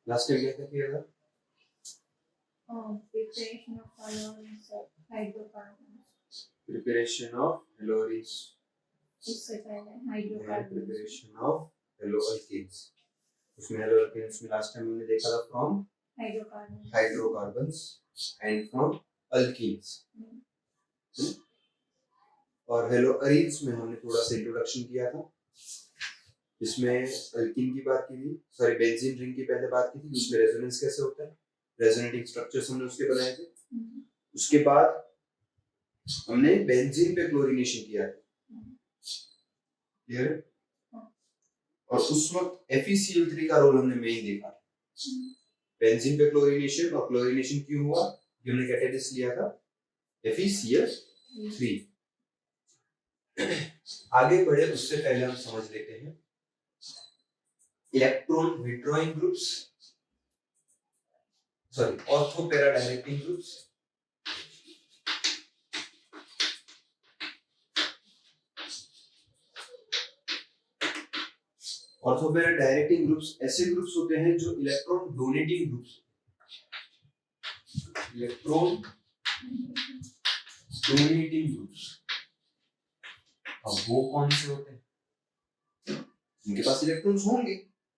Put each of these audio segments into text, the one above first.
Last time क्या किया था? Preparation of halogens of hydrocarbons. Preparation of हेलोरीज, इससे पहले हाइड्रोकार्बन. Preparation of हेलोअल्केन्स. उसमें हेलोअल्केन्स में लास्ट टाइम हमने देखा था from hydrocarbons and from alkenes. और हेलोअरीज में हमने थोड़ा सा इंट्रोडक्शन किया था, जिसमें अल्कीन की बात की थी, सॉरी बेंजीन रिंग की पहले बात की थी, उसमें रेजोनेंस कैसे होता है, रेजोनेटिंग स्ट्रक्चर्स हमने उसके बनाए थे. उसके बाद हमने बेंजीन पे क्लोरीनेशन किया था, क्लियर है? और उस वक्त FeCl3 का रोल हमने मेन देखा. बेंजीन पे क्लोरीनेशन, और क्लोरीनेशन क्यों हुआ, हमने कैटेलिस्ट लिया था FeCl3. आगे बढ़े उससे पहले हम समझ लेते हैं electron withdrawing groups, sorry ortho para directing groups. Ortho para directing groups ऐसे ग्रुप्स होते हैं जो electron donating groups, electron donating groups. अब वो कौन से होते हैं? इनके पास इलेक्ट्रॉन्स होंगे.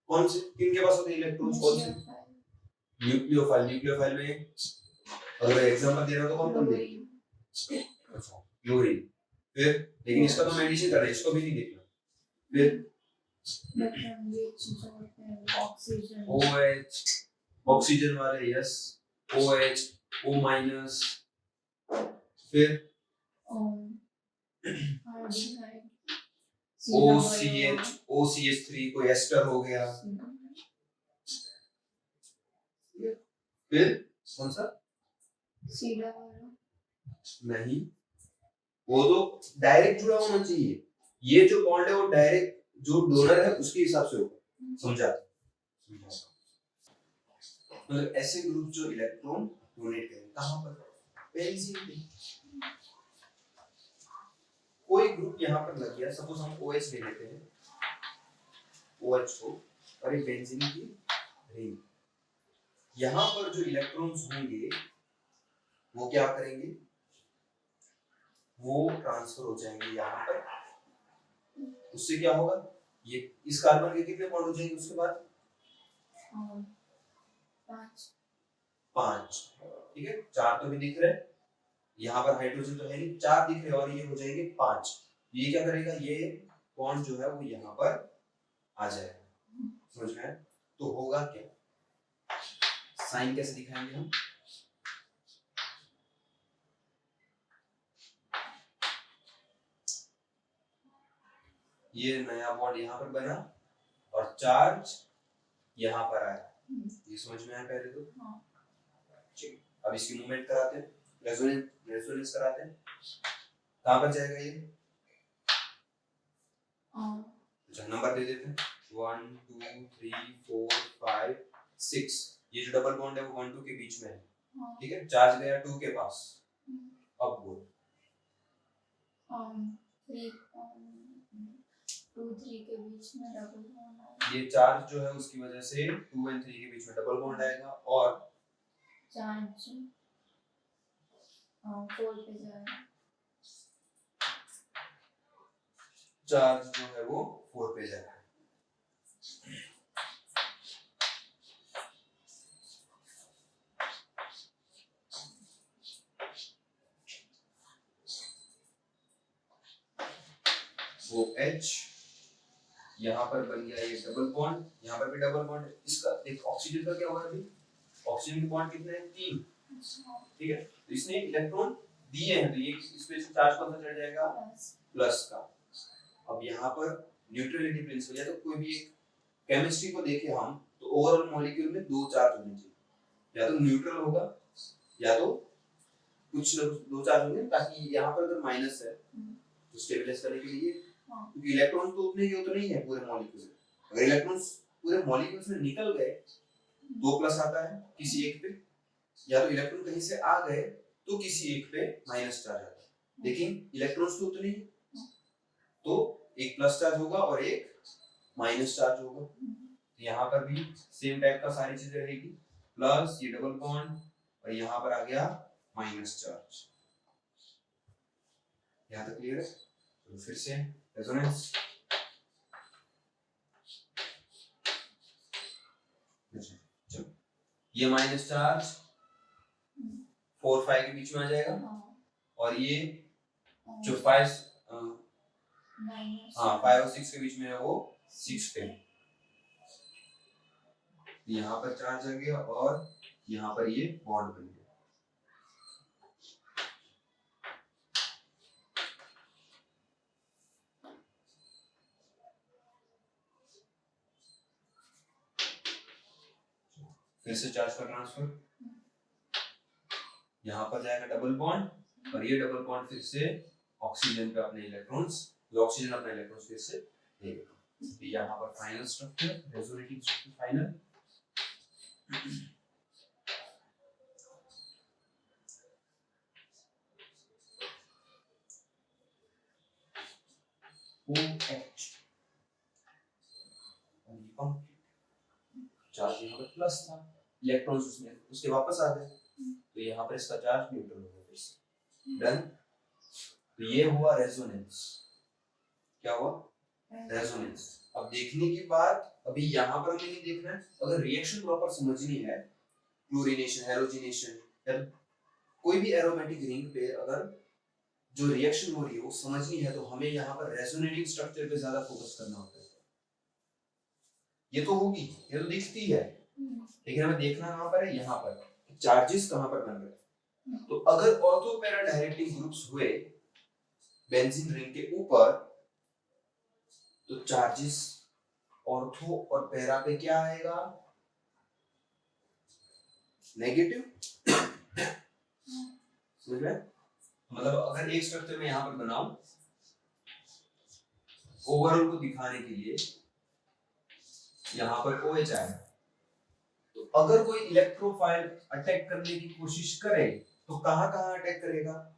कौन से, किनके पास होते हैं इलेक्ट्रॉन्स? कौन से? न्यूक्लियोफाइल. न्यूक्लियोफाइल में अगर एग्जांपल दे रहा हो तो कौन कौन देगा? अच्छा क्लोरीन. फिर लेकिन इसका तो मेडिसिन कर रहे हैं, इसको भी नहीं देखना. फिर ऑक्सीजन, OH, ऑक्सीजन वाले, यस, OH, O माइनस. फिर OCH, OCH3 को एस्टर हो गया. फिर कौन सा? सीधा वाला नहीं, वो तो डायरेक्ट जुड़ा होना चाहिए. ये जो बॉन्ड है वो डायरेक्ट जो डोनर है उसके हिसाब से होगा. समझा? मतलब ऐसे ग्रुप जो इलेक्ट्रॉन डोनेट करें. कहां पर? बेंजीन पे. कोई ग्रुप यहाँ पर लग गया, सपोज हम OH ले लेते हैं, OH को, और एक बेंजीन की रिंग. यहाँ पर जो इलेक्ट्रॉन्स होंगे वो क्या करेंगे, वो ट्रांसफर हो जाएंगे यहाँ पर. उससे क्या होगा, ये इस कार्बन के कितने बॉन्ड हो जाएंगे उसके बाद? 5. ठीक है, 4 तो भी दिख रहे हैं, यहाँ पर हाइड्रोजन तो है नहीं, 4 दिख रहे हैं, और ये हो जाएंगे 5. ये क्या करेगा, ये बॉन्ड जो है वो यहाँ पर आ जाएगा. समझ में? तो होगा क्या, साइन कैसे दिखाएंगे हम? ये नया बॉन्ड यहाँ पर बना और चार्ज यहाँ पर आया. ये समझ में आया पहले तो? ठीक. अब इसकी मूवमेंट कराते हैं, रेजोनेंस कराते हैं. कहाँ पर जाएगा ये? नंबर दे देते हैं 1 2 3 4 5 6. ये जो डबल बॉन्ड है वो 1 2 के बीच में है. ठीक है, चार्ज गया 2 के पास. अब बोल 2 3 के बीच में डबल बॉन्ड. ये चार्ज जो है उसकी वजह से 2 और 3 के बीच में डबल बॉन्ड आएगा, और चार्ज 4 पे जाएगा. चार्ज जो है वो 4 पे जाएगा. वो H यहाँ पर बन गया ये डबल बॉन्ड, यहाँ पर भी डबल बॉन्ड है. इसका एक ऑक्सीजन का क्या होगा अभी? ऑक्सीजन के बॉन्ड कितने हैं? 3. ठीक है, तो इसने इलेक्ट्रॉन दिए हैं, तो ये इसमें से चार्ज कौन सा चढ़ जाएगा? प्लस का. अब यहाँ पर न्यूट्रलिटी प्रिंसिपल, या तो कोई भी एक केमिस्ट्री को देखें हम, तो ओवरऑल मॉलिक्यूल में 2 चार्ज होने चाहिए. या तो न्यूट्रल होगा, या तो कुछ 2 चार्ज होंगे, ताकि यहाँ पर अगर माइनस है तो स्टेबलाइज करने के लिए, क्योंकि इलेक्ट्रॉन्स तो उतने ही तो नहीं है पूरे मॉलिक्यूल में. अगर इलेक्ट्रॉन्स पूरे मॉलिक्यूल से निकल गए 2 प्लस आता है किसी एक पे, या तो इलेक्ट्रॉन कहीं से आ गए तो किसी एक पे माइनस चार्ज आता है. लेकिन इलेक्ट्रॉन्स तो उतने ही, तो एक प्लस चार्ज होगा और एक माइनस चार्ज होगा. तो यहाँ पर भी सेम टाइप का सारी चीजें रहेगी, प्लस ये डबल बॉन्ड और यहाँ पर आ गया माइनस चार्ज। यहाँ तक क्लियर है? तो फिर से रेजोनेंस, चलो ये माइनस चार्ज 4 5 के बीच में आ जाएगा, और ये जो 5 और 6 के बीच में है वो 6 10। यहाँ पर चार्ज आ गया और यहाँ पर ये बॉन्ड बन गया। फिर से चार्ज का ट्रांसफर, यहाँ पर जाएगा डबल बॉन्ड और ये डबल बॉन्ड फिर से ऑक्सीजन पे अपने इलेक्ट्रॉन्स, जो ऑक्सीजन अपने इलेक्ट्रॉन्स फिर से देगा। तो यहाँ पर final structure, resonating structure final. OH charge यहाँ पर प्लस था, इलेक्ट्रॉन्स उसमें उसके वापस आ गए, तो यहाँ पर इसका चार्ज न्यूट्रल हो गया फिर से। डन। तो ये हुआ रेजोनेंस। क्या हुआ? रेजोनेंस। अब देखने की बात अभी यहाँ पर हमें नहीं देखना है, अगर रिएक्शन प्रॉपर समझनी है, क्लोरीनेशन, हैलोजिनेशन या कोई भी एरोमेटिक रिंग पे अगर जो रिएक्शन हो रही है वो समझनी है, तो हमें यहाँ पर रेजोनेटिंग स्ट्रक्चर पे ज्यादा फोकस करना होता है। ये तो होगी, ये तो दिखती है, लेकिन हमें देखना कहाँ पर है? यहाँ पर चार्जेस कहाँ पर बन रहे हैं। तो अगर ऑर्थो पैरा डायरेक्टिंग ग्रुप्स हुए बेंजीन रिंग के ऊपर, तो चार्जेस ऑर्थो और पैरा पे क्या आएगा? नेगेटिव। समझ में? मतलब अगर एक स्ट्रक्चर में यहाँ पर बनाऊं ओवरऑल को दिखाने के लिए, यहाँ पर OH आएगा, तो अगर कोई इलेक्ट्रोफाइल अटैक करने की कोशिश करे तो कहाँ कहाँ अटैक करेगा?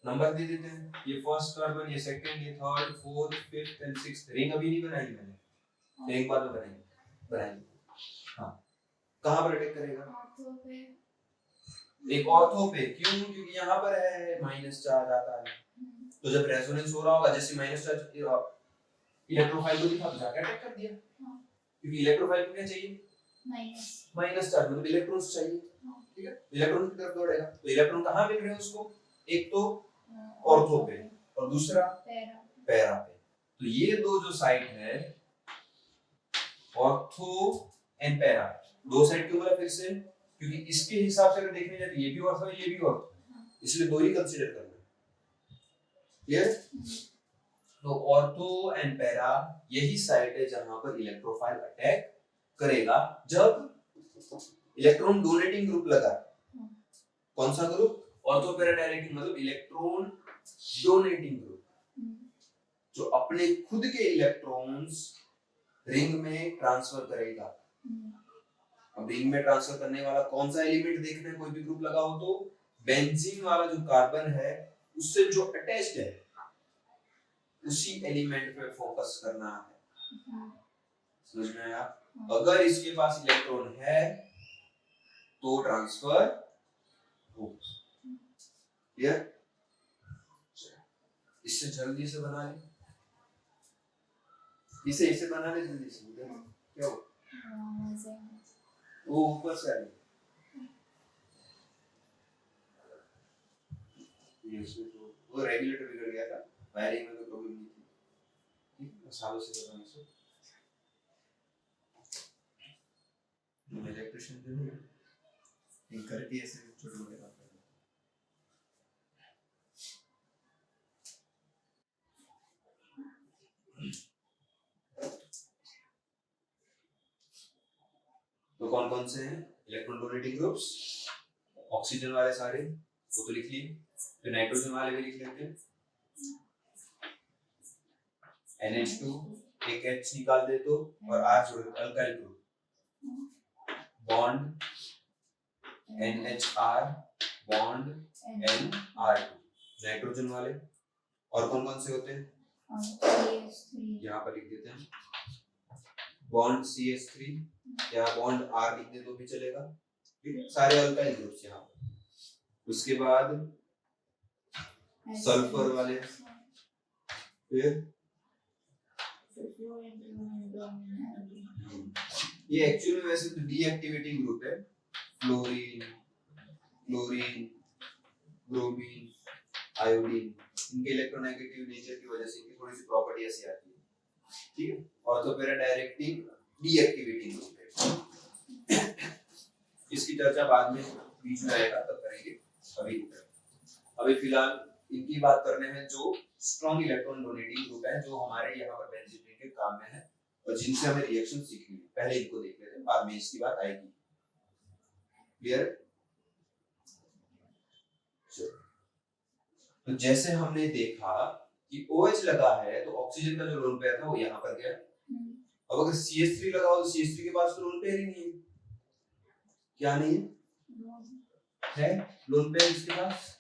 नंबर दे देते हैं, ये फर्स्ट कार्बन, ये सेकंड, ये third, fourth, fifth and sixth. Ring अभी नहीं बनाई मैंने, रिंग बाद में बनाएंगे। हाँ, कहाँ पर अटैक करेगा? एक ऑर्थो पे। क्यों? क्योंकि यहाँ पर है माइनस चार्ज आता है, तो जब रेजोनेंस हो रहा होगा, जैसे माइनस चार्ज इलेक्ट्रोफाइल को दिखा, जाके अटैक कर दिया, क्योंकि इलेक्ट्रोफाइल को क्या चाहिए? माइनस चार्ज, मतलब इलेक्ट्रॉन्स चाहिए। ठीक है, इलेक्ट्रॉन की तरफ दौड़ेगा, तो इलेक्ट्रॉन कहाँ मिल रहे हैं उसको? एक तो ऑर्थो पे और दूसरा पैरा पे। तो ये दो जो साइट है ऑर्थो एंड पैरा, दो साइड क्यों बोला फिर से? क्योंकि इसके हिसाब से अगर देखने जाए तो ये भी ऑर्थो है, ये भी ऑर्थो, इसलिए दो ही कंसीडर करना। क्लियर? तो ऑर्थो एंड पैरा यही साइट है जहां पर इलेक्ट्रोफाइल अटैक करेगा जब इलेक्ट्रॉन डोनेटिंग ग्रुप लगा। कौन सा ग्रुप? ऑर्थो पैरा डायरेक्टिंग, मतलब इलेक्ट्रॉन डोनेटिंग ग्रुप, जो अपने खुद के इलेक्ट्रॉन्स रिंग में ट्रांसफर करेगा। अब रिंग में ट्रांसफर करने वाला कौन सा एलिमेंट देखना है? कोई भी ग्रुप लगा हो तो बेंजीन वाला जो कार्बन है उससे जो अटैच्ड है उसी एलिमेंट पे फोकस करना है। समझ में आया? अगर इसके पास इलेक्ट्रॉन है तो ट्रांसफर हो। क्लियर? इससे जल्दी से बना ले, इसे बना ले जल्दी से। क्या हो? वो ऊपर से आ ये उसमें तो वो रेगुलेटर बिगड़ गया था, वायरिंग में तो प्रॉब्लम नहीं थी। ठीक, सालों से कर रहा हूं इसे। मैं इलेक्ट्रिशियन तो नहीं हूं, इन करके ऐसे छोटे मोटे काम करता हूं। तो कौन कौन से हैं इलेक्ट्रॉन डोनेटिंग ग्रुप्स? ऑक्सीजन वाले सारे वो तो लिख लिए, फिर नाइट्रोजन वाले भी लिख लेते हैं। NH2 एक H निकाल दे तो और R जोड़ दो, alkyl group, bond NHR bond NR2। Nitrogen वाले और कौन कौन से होते हैं? यहाँ पर लिख देते हैं, बॉन्ड CH3, यहाँ बॉन्ड R लिख दे तो भी चलेगा, ठीक है, सारे अल्काइल ग्रुप्स यहाँ पर। उसके बाद सल्फर वाले, फिर ये एक्चुअली में वैसे तो डीएक्टिवेटिंग ग्रुप है, फ्लोरीन, क्लोरीन, ब्रोमीन, आयोडीन, इनके इलेक्ट्रोनेगेटिव नेचर की वजह से इनकी थोड़ी सी प्रॉपर्टी ऐसी आती है, ठीक है। ऑर्थोपेरा डायरेक्टिंग डीएक्टिवेटिंग ग्रुप है, इसकी चर्चा बाद में बीच में आएगा तब करेंगे, अभी फिलहाल इनकी बात करने में जो स्ट्रॉन्ग इलेक्ट्रॉन डोनेटिंग ग्रुप है, जो हमारे यहाँ पर बेंजीन रिंग के काम में है और जिनसे हमें रिएक्शन सीखनी है, पहले इनको देख लेते हैं, बाद में इसकी बात आएगी। क्लियर? तो जैसे हमने देखा कि OH लगा है तो ऑक्सीजन का जो लोन पेयर था वो यहाँ पर गया। अब अगर CH3 लगा हो तो CH3 के पास तो लोन पेयर ही नहीं है, क्या नहीं है लोन पेयर इसके पास,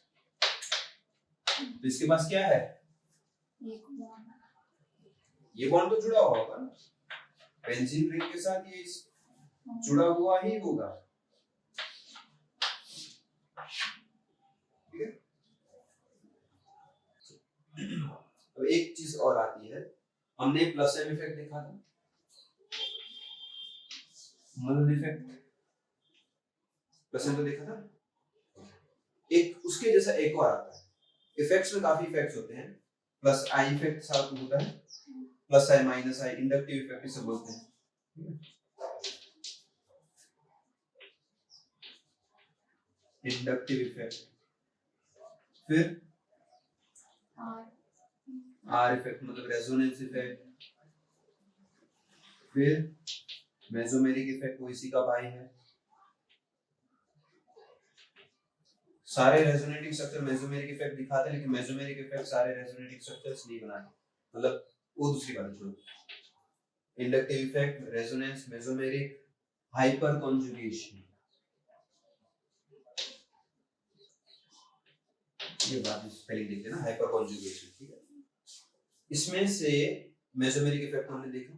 तो इसके पास क्या है, ये बॉन्ड तो जुड़ा हुआ होगा ना बेंजीन रिंग के साथ, ये जुड़ा हुआ ही होगा, ठीक है। अब एक चीज और आती है, हमने प्लस एम इफेक्ट देखा था, मदर इफेक्ट, प्लस एम तो देखा था, एक उसके जैसा एक और आता है, इफेक्ट्स में काफी इफेक्ट्स होते हैं, प्लस आई इफेक्ट साथ में होता है, प्लस आई माइनस आई, इंडक्टिव इफेक्ट इसे बोलते हैं, इंडक्टिव इफेक्ट, फिर आर इफेक्ट मतलब रेजोनेंस इफेक्ट, फिर मेसोमेरिक इफेक्ट वो इसी का भाई है, सारे रेजोनेटिंग स्ट्रक्चर मेसोमेरिक इफेक्ट दिखाते हैं, लेकिन मेसोमेरिक इफेक्ट सारे रेजोनेटिंग स्ट्रक्चर्स नहीं बनाते, मतलब वो दूसरी बात छोड़ो, inductive effect, resonance, mesomeric, hyper conjugation, ये बात पहले देखते हैं ना, हाइपर कॉन्जुगेशन, ठीक है। इसमें से मेसोमेरिक इफेक्ट हमने देखा,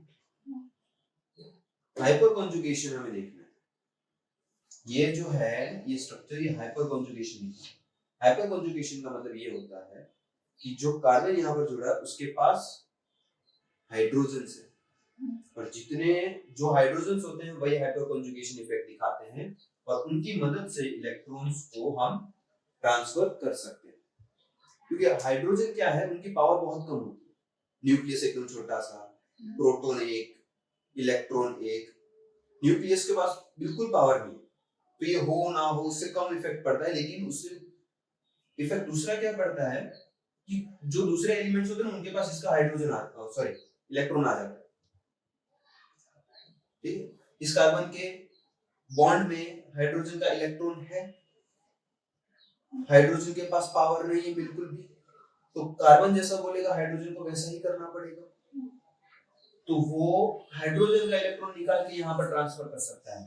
हाइपर कॉन्जुगेशन हमें देखना है, ये जो है ये स्ट्रक्चर, ये हाइपर कॉन्जुगेशन है। हाइपर कॉन्जुगेशन का मतलब ये होता है कि जो कार्बन यहाँ पर जुड़ा है उसके पास हाइड्रोजन्स है, और जितने जो हाइड्रोजन्स होते हैं वही हाइपर कॉन्जुगेशन इफेक्ट दिखाते हैं, और उनकी मदद से इलेक्ट्रॉन्स को हम ट्रांसफर कर सकते हैं, क्योंकि हाइड्रोजन क्या है, उनकी पावर बहुत कम होती है, न्यूक्लियस एकदम छोटा सा, प्रोटॉन एक, इलेक्ट्रॉन एक, न्यूक्लियस के पास बिल्कुल पावर नहीं, तो ये हो ना हो उससे कम इफेक्ट पड़ता है, लेकिन उससे इफेक्ट दूसरा क्या पड़ता है कि जो दूसरे एलिमेंट्स होते हैं उनके पास इसका हाइड्रोजन सॉरी इलेक्ट्रॉन आ जाता है, ठीक है। इस कार्बन के बॉन्ड में हाइड्रोजन का इलेक्ट्रॉन है, हाइड्रोजन के पास पावर नहीं है बिल्कुल भी, तो कार्बन जैसा बोलेगा हाइड्रोजन को वैसा ही करना पड़ेगा, तो वो हाइड्रोजन का इलेक्ट्रॉन निकाल के यहाँ पर ट्रांसफर कर सकता है,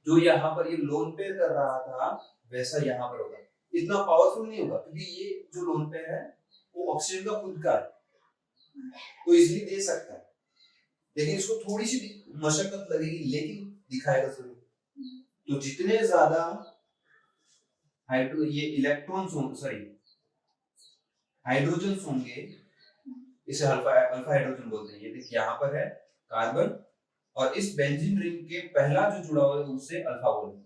जो यहाँ पर ये लोन पेयर कर रहा था वैसा यहाँ पर होगा, इतना पावरफुल नहीं होगा, क्योंकि ये जो लोन पेयर है वो ऑक्सीजन का खुद का है, तो इजीली दे सकता है, लेकिन इसको थोड़ी सी मशक्कत लगेगी, लेकिन दिखाएगा जरूर। तो जितने ज्यादा ये इलेक्ट्रॉन्स होंगे, सॉरी हाइड्रोजन्स होंगे, इसे अल्फा हाइड्रोजन बोलते हैं, ये देखिए यहाँ पर है कार्बन, और इस बेंजीन रिंग के पहला जो जुड़ा हुआ है उससे अल्फा बोलते हैं,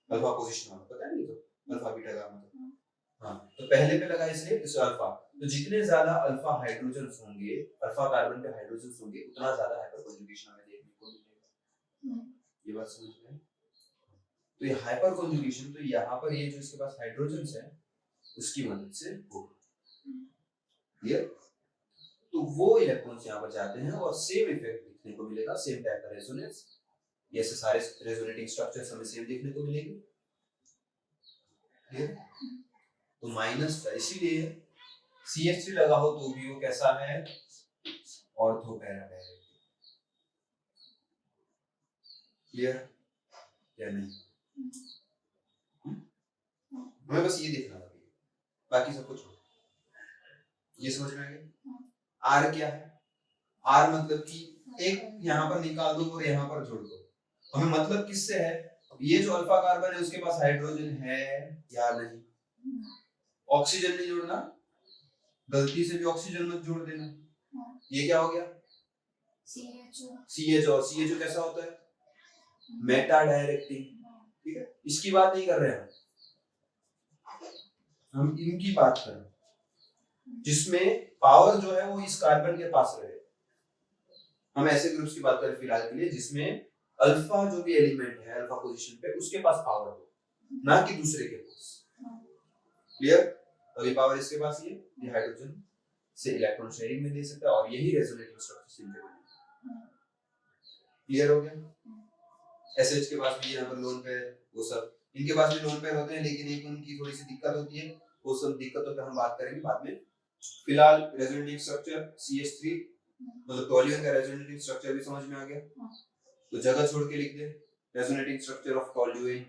अल्फा पोजीशन वाला, पता है नहीं तो अल्फा बीटा गामा, हाँ, तो पहले पे लगा इसलिए इस अल्फा, तो जितने ज्यादा अल्फा हाइड्रोजन्स होंगे, अल्फा कार्बन पे हाइड्रोजन्स होंगे, उतना ज्यादा हाइपर कॉन्जुगेशन हमें देखने को मिलेगा, ये बात समझ में? तो ये हाइपर कॉन्जुगेशन, तो यहाँ पर ये जो इसके पास हाइड्रोजन्स है उसकी मदद से होगा, क्लियर? तो वो इलेक्ट्रॉन्स यहाँ पर जाते हैं और सेम इफेक्ट देखने को मिलेगा, सेम टाइप का रेजोनेंस, ये सारे रेजोनेटिंग स्ट्रक्चर्स हमें सेम देखने को मिलेंगे, क्लियर? तो माइनस का, इसीलिए CH3 लगा हो तो भी वो कैसा है, ऑर्थोपेरा डायरेक्टिव, क्लियर या नहीं? हमें बस ये देखना था, बाकी सब कुछ ये समझ में आ गया। आर क्या है, आर मतलब कि एक यहाँ पर निकाल दो और यहाँ पर जोड़ दो। हमें मतलब किससे है? ये जो अल्फा कार्बन है उसके पास हाइड्रोजन है या नहीं? ऑक्सीजन नहीं जोड़ना, गलती से भी ऑक्सीजन मत जोड़ देना। ये क्या हो गया? CHO कैसा होता है? Meta directing. ठीक है, इसकी बात नहीं कर रहे हैं हम इनकी बात कर रहे हैं जिसमें पावर जो है वो इस कार्बन के पास रहे। हम ऐसे ग्रुप्स की बात करें फिलहाल के लिए जिसमें अल्फा जो भी एलिमेंट है अल्फा पोजीशन पे उसके पास पावर हो, ना कि दूसरे के पास। क्लियर? अभी पावर इसके पास ही है, ये हाइड्रोजन से इलेक्ट्रॉन शेयरिंग में दे सकता है और यही रेजोनेटिंग स्ट्रक्चर से बनेगा। क्लियर हो गया? SH के पास भी यहाँ पर लोन पेयर, वो सब इनके पास भी लोन पेयर होते हैं, लेकिन एक उनकी थोड़ी सी दिक्कत होती है, वो सब दिक्कतों पे हम बात करेंगे बाद में। फिलहाल रेजोनेटिंग स्ट्रक्चर CH3 मतलब टॉल्यूएन का रेजोनेटिंग स्ट्रक्चर भी समझ में आ गया, तो जगह छोड़ के लिख दे रेजोनेटिंग स्ट्रक्चर ऑफ टॉल्यूएन,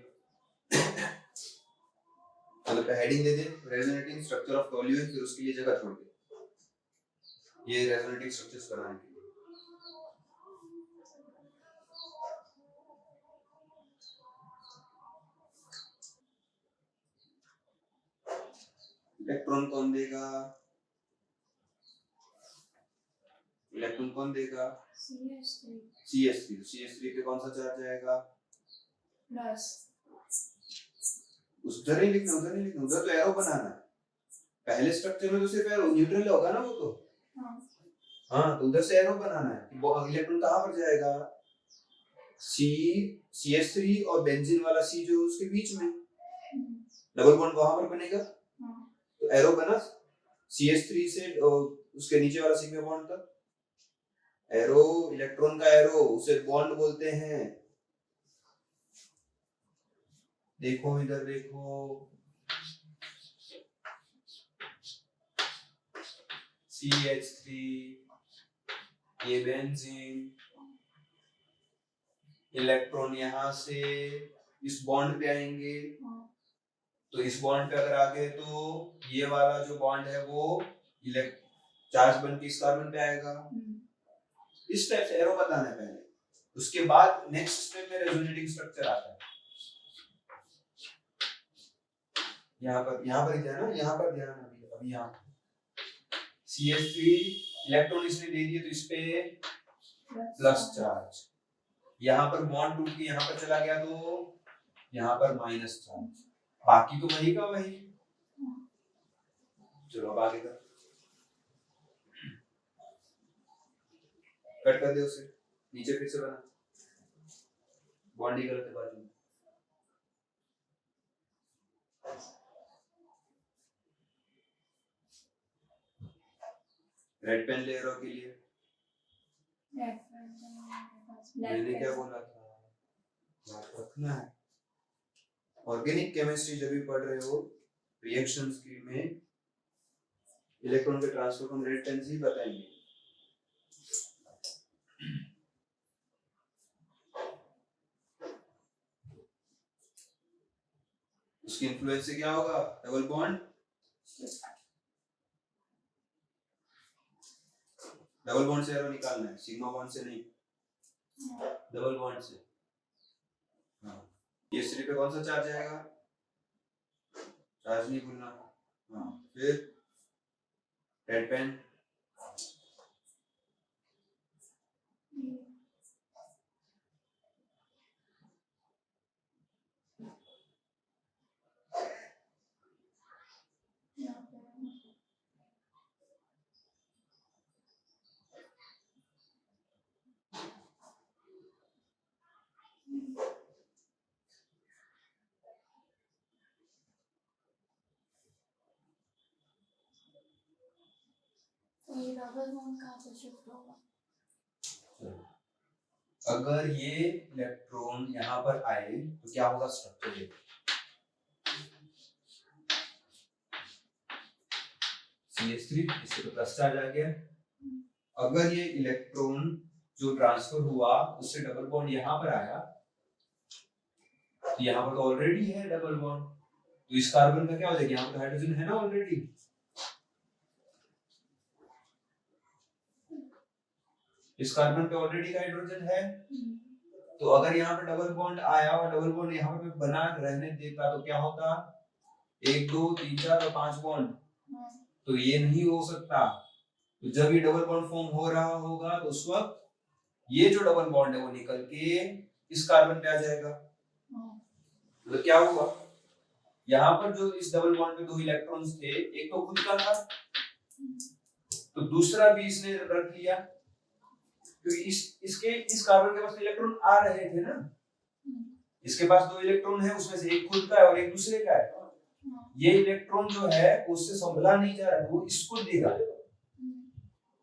मतलब हेडिंग दे दे रेजोनेटिंग स्ट्रक्चर ऑफ टॉल्यूएन, फिर उसके लिए जगह छोड़ दे ये रेजोनेटिंग स्ट्रक्चर्स बनाने के लिए। इलेक्ट्रॉन कौन देगा? इलेक्ट्रॉन कौन देगा? CH3 पे कौन सा चार्ज आएगा? प्लस। उधर नहीं लिखना, उधर तो एरो बनाना है। पहले स्ट्रक्चर में तो सिर्फ एरो न्यूट्रल होगा ना वो तो। हाँ, तो उधर से एरो बनाना है। वो इलेक्ट्रॉन कहाँ पर जाएगा? CH3 और बेंजीन वाला C जो उसके बीच में डबल बॉन्ड वहां पर बनेगा। तो एरो बना CH3 से उसके नीचे वाला सिग्मा बॉन्ड तक। एरो इलेक्ट्रॉन का एरो उसे बॉन्ड बोलते हैं। देखो इधर देखो, CH3 ये बेंजीन, इलेक्ट्रॉन यहाँ से इस बॉन्ड पे आएंगे, तो इस बॉन्ड पे अगर आ गए तो ये वाला जो बॉन्ड है वो चार्ज बन के इस कार्बन पे आएगा। इस टाइप से एरो बताना है पहले, उसके बाद नेक्स्ट स्टेप में रेजोनेटिंग स्ट्रक्चर आता है। यहाँ पर ध्यान, यहाँ पर ध्यान। अभी यहाँ CH3 इलेक्ट्रॉन इसने दे दिए तो इस पे प्लस चार्ज, यहाँ पर बॉन्ड टूट के यहाँ पर चला गया तो यहाँ पर माइनस चार्ज, बाकी तो वही का वही। चलो अब आगे कट कर दे उसे, नीचे फिर से बना, बॉन्ड ही गलत है बाजू में। रेड पेन ले रहा के लिए मैंने क्या बोला था, याद रखना है। ऑर्गेनिक केमिस्ट्री जब भी पढ़ रहे हो रिएक्शंस की में इलेक्ट्रॉन के ट्रांसफर को हम रेड पेन से ही बताएंगे। उसकी इन्फ्लुएंस से क्या होगा? डबल बॉन्ड, डबल बॉन्ड से एरो निकालना है, सिग्मा बॉन्ड से नहीं, डबल बॉन्ड से। हाँ, ये CH3 पे कौन सा चार्ज आएगा? चार्ज नहीं भूलना। हाँ, फिर रेड पेन, ये डबल बॉन्ड कहाँ से शिफ्ट होगा? अगर ये इलेक्ट्रॉन यहाँ पर आए तो क्या होगा स्ट्रक्चर? ये CH3 इससे तो प्लस चार्ज आ गया। अगर ये इलेक्ट्रॉन जो ट्रांसफर हुआ उससे डबल बॉन्ड यहाँ पर आया तो यहाँ पर तो ऑलरेडी है डबल बॉन्ड, तो इस कार्बन का क्या हो जाएगा? यहाँ पर हाइड्रोजन है ना ऑलरेडी, इस कार्बन पे ऑलरेडी हाइड्रोजन है, तो अगर यहाँ पे डबल बॉन्ड आया और डबल बॉन्ड यहाँ पे बना रहने देता तो क्या होता, 1 2 3 4 और 5 बॉन्ड, तो ये नहीं हो सकता। तो जब ये डबल बॉन्ड फॉर्म हो रहा होगा तो उस वक्त ये जो डबल बॉन्ड है वो निकल के इस कार्बन पे आ जाएगा। तो क्या हुआ, यहाँ पर जो इस डबल बॉन्ड पे 2 इलेक्ट्रॉन्स थे, एक तो खुद का था तो दूसरा भी इसने रख लिया, क्योंकि इस कार्बन के पास इलेक्ट्रॉन आ रहे थे ना, इसके पास 2 इलेक्ट्रॉन है, उसमें से एक खुद का है और एक दूसरे का है। ये इलेक्ट्रॉन जो है उससे संभला नहीं जा रहा, वो इसको देगा,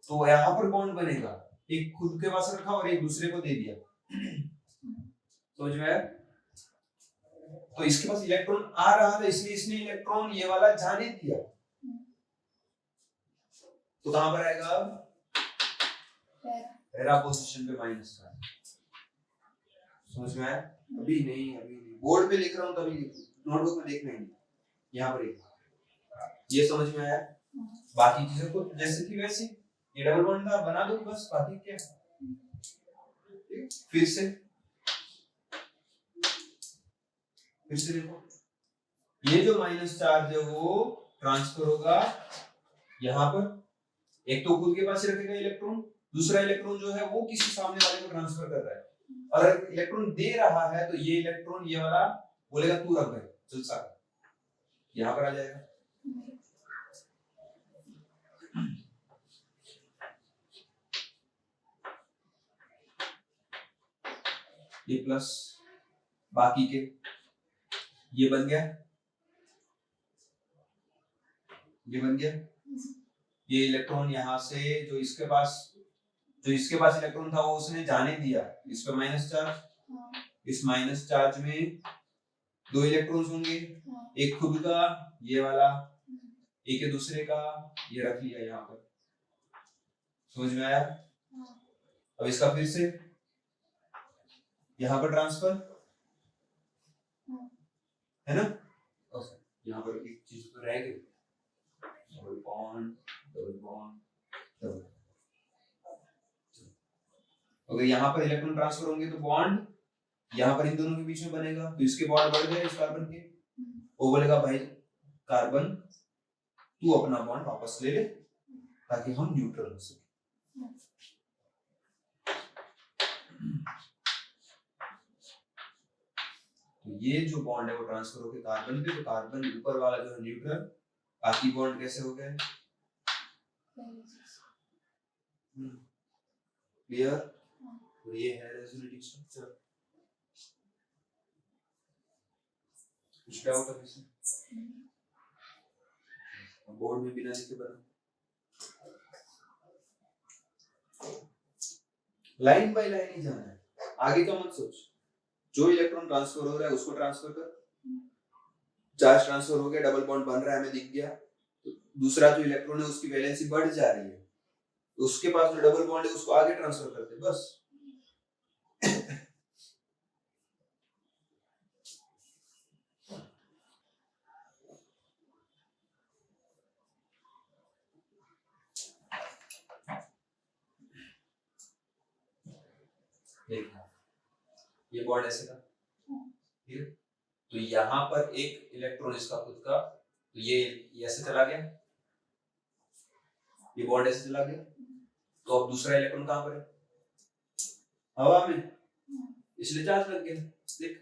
तो यहाँ पर बॉन्ड बनेगा, एक खुद के पास रखा और एक दूसरे को दे दिया। समझ में आया? तो इसके पास इलेक्ट्रॉन आ रहा था इसलिए इसने इलेक्ट्रॉन ये वाला जाने दिया, तो कहां पर आएगा अब, पहला पोजीशन पे माइनस का। समझ में आया? अभी नहीं बोर्ड पे लिख रहा हूं तभी नोटबुक में देखना ही, यहाँ पर ये समझ में आया? बाकी चीजें तो जैसे थी वैसी, ये डबल बॉन्ड था बना दो बस, बाकी क्या। फिर से देखो, ये जो माइनस चार्ज है वो ट्रांसफर होगा यहाँ पर, एक तो खुद के पास रखेगा इलेक्ट्रॉन, दूसरा इलेक्ट्रॉन जो है वो किसी सामने वाले को ट्रांसफर कर रहा है, और अगर इलेक्ट्रॉन दे रहा है तो ये इलेक्ट्रॉन ये वाला बोलेगा तू रख भाई चल सा, यहाँ पर आ जाएगा। ये प्लस, बाकी के ये बन गया, ये इलेक्ट्रॉन यहाँ से जो इसके पास इलेक्ट्रॉन था वो उसने जाने दिया, इस पे माइनस चार्ज, इस माइनस चार्ज में 2 इलेक्ट्रॉन्स होंगे, एक खुद का ये वाला, एक है दूसरे का, ये रख लिया यहाँ पर। समझ में आया? अब इसका फिर से यहाँ पर ट्रांसफर है ना, यहाँ पर एक चीज तो रह गई, डबल बॉन्ड। अगर यहाँ पर इलेक्ट्रॉन ट्रांसफर होंगे तो बॉन्ड यहाँ पर इन दोनों के बीच में बनेगा, तो इसके बॉन्ड बढ़ गए इस कार्बन के, वो बोलेगा भाई कार्बन तू अपना बॉन्ड वापस ले ले ताकि हम न्यूट्रल हो सके। तो ये जो बॉन्ड है वो ट्रांसफर होकर कार्बन पे, तो कार्बन ऊपर वाला जो है न्यूट्रल, बाकी बॉन्ड कैसे हो गए क्लियर। तो ये है रेजोनेटिंग स्ट्रक्चर। कुछ डाउट है इसमें? बोर्ड में बिना लिखे बना, लाइन बाय लाइन ही जाना है, आगे का मत सोच। जो इलेक्ट्रॉन ट्रांसफर हो रहा है उसको ट्रांसफर कर, चार्ज ट्रांसफर हो गया, डबल बॉन्ड बन रहा है हमें दिख गया, तो दूसरा जो इलेक्ट्रॉन है उसकी वैलेंसी बढ़ जा रही है, तो उसके पास जो डबल बॉन्ड है उसको आगे ट्रांसफर करते बस। देखना ये बॉन्ड ऐसे था, ठीक है, तो यहाँ पर एक इलेक्ट्रॉन इसका खुद का, तो ये ऐसे चला गया, ये बॉन्ड ऐसे चला गया, तो अब दूसरा इलेक्ट्रॉन कहाँ पर है, हवा में, इसलिए चार्ज लग गया, देख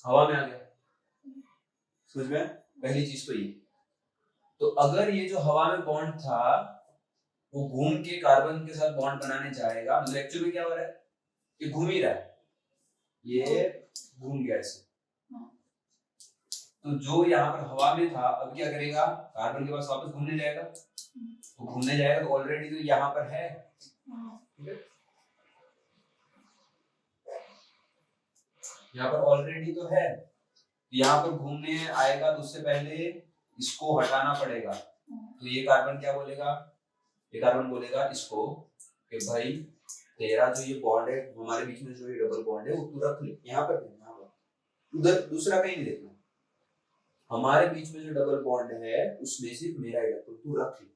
हवा में आ गया। समझ में? पहली चीज तो ये, तो अगर ये जो हवा में बॉन्ड था वो घूम के कार्बन के साथ बॉन्ड बनाने जाएगा, मतलब एक्चुअली क्या हो रहा है, ये घूम ही रहा है, ये घूम गया ऐसे, तो जो यहाँ पर हवा में था अब क्या करेगा, कार्बन के पास वापस घूमने जाएगा, तो घूमने जाएगा तो ऑलरेडी तो यहाँ पर है, ठीक है, यहाँ पर ऑलरेडी तो है, यहाँ पर घूमने आएगा तो उससे पहले इसको हटाना पड़ेगा, तो ये कार्बन क्या बोलेगा, ये कार्बन बोलेगा इसको कि भाई तेरा जो ये बॉन्ड है हमारे बीच में, जो ये डबल बॉन्ड है वो तू रख ले, यहाँ पर उधर दूसरा कहीं नहीं देखना, हमारे बीच में जो डबल बॉन्ड है उसमें सिर्फ मेरा इलेक्ट्रॉन तू रख ले,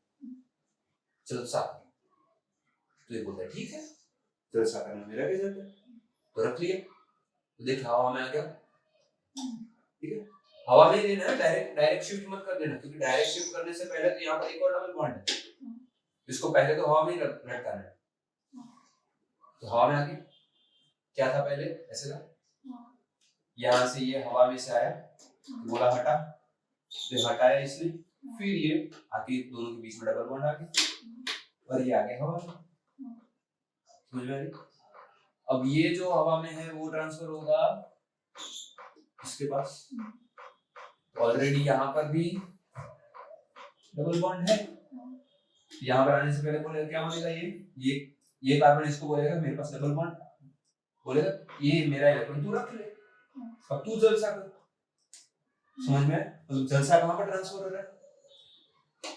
चल साथ, तो ये बोलता है ठीक है, जलसा करने में रखे जाते हैं, तो रख लिया, तो देख हवा में आ गया, ठीक है। हवा में लेना है, डायरेक्ट शिफ्ट मत कर देना, क्योंकि डायरेक्ट शिफ्ट करने से पहले तो यहाँ पर एक और डबल बॉन्ड है, इसको पहले तो हवा में ही लटकाना है। तो हवा में आ गया, क्या था पहले ऐसे था, यहाँ से ये हवा में से आया, बोला हटा, तो हटाया इसलिए, फिर ये आके दोनों के बीच में डबल बॉन्ड आ गया और ये आ गया हवा में, समझ में आ गई। अब ये जो हवा में है वो ट्रांसफर होगा इसके पास, ऑलरेडी यहाँ पर भी डबल बॉन्ड है, यहाँ पर आने से पहले बोलेगा क्या बोलेगा, ये कार्बन इसको बोलेगा मेरे पास डबल बॉन्ड, बोलेगा ये मेरा इलेक्ट्रॉन तू रख ले, अब तू जलसा कर, समझ में, मतलब जलसा कहाँ पर ट्रांसफर हो रहा है,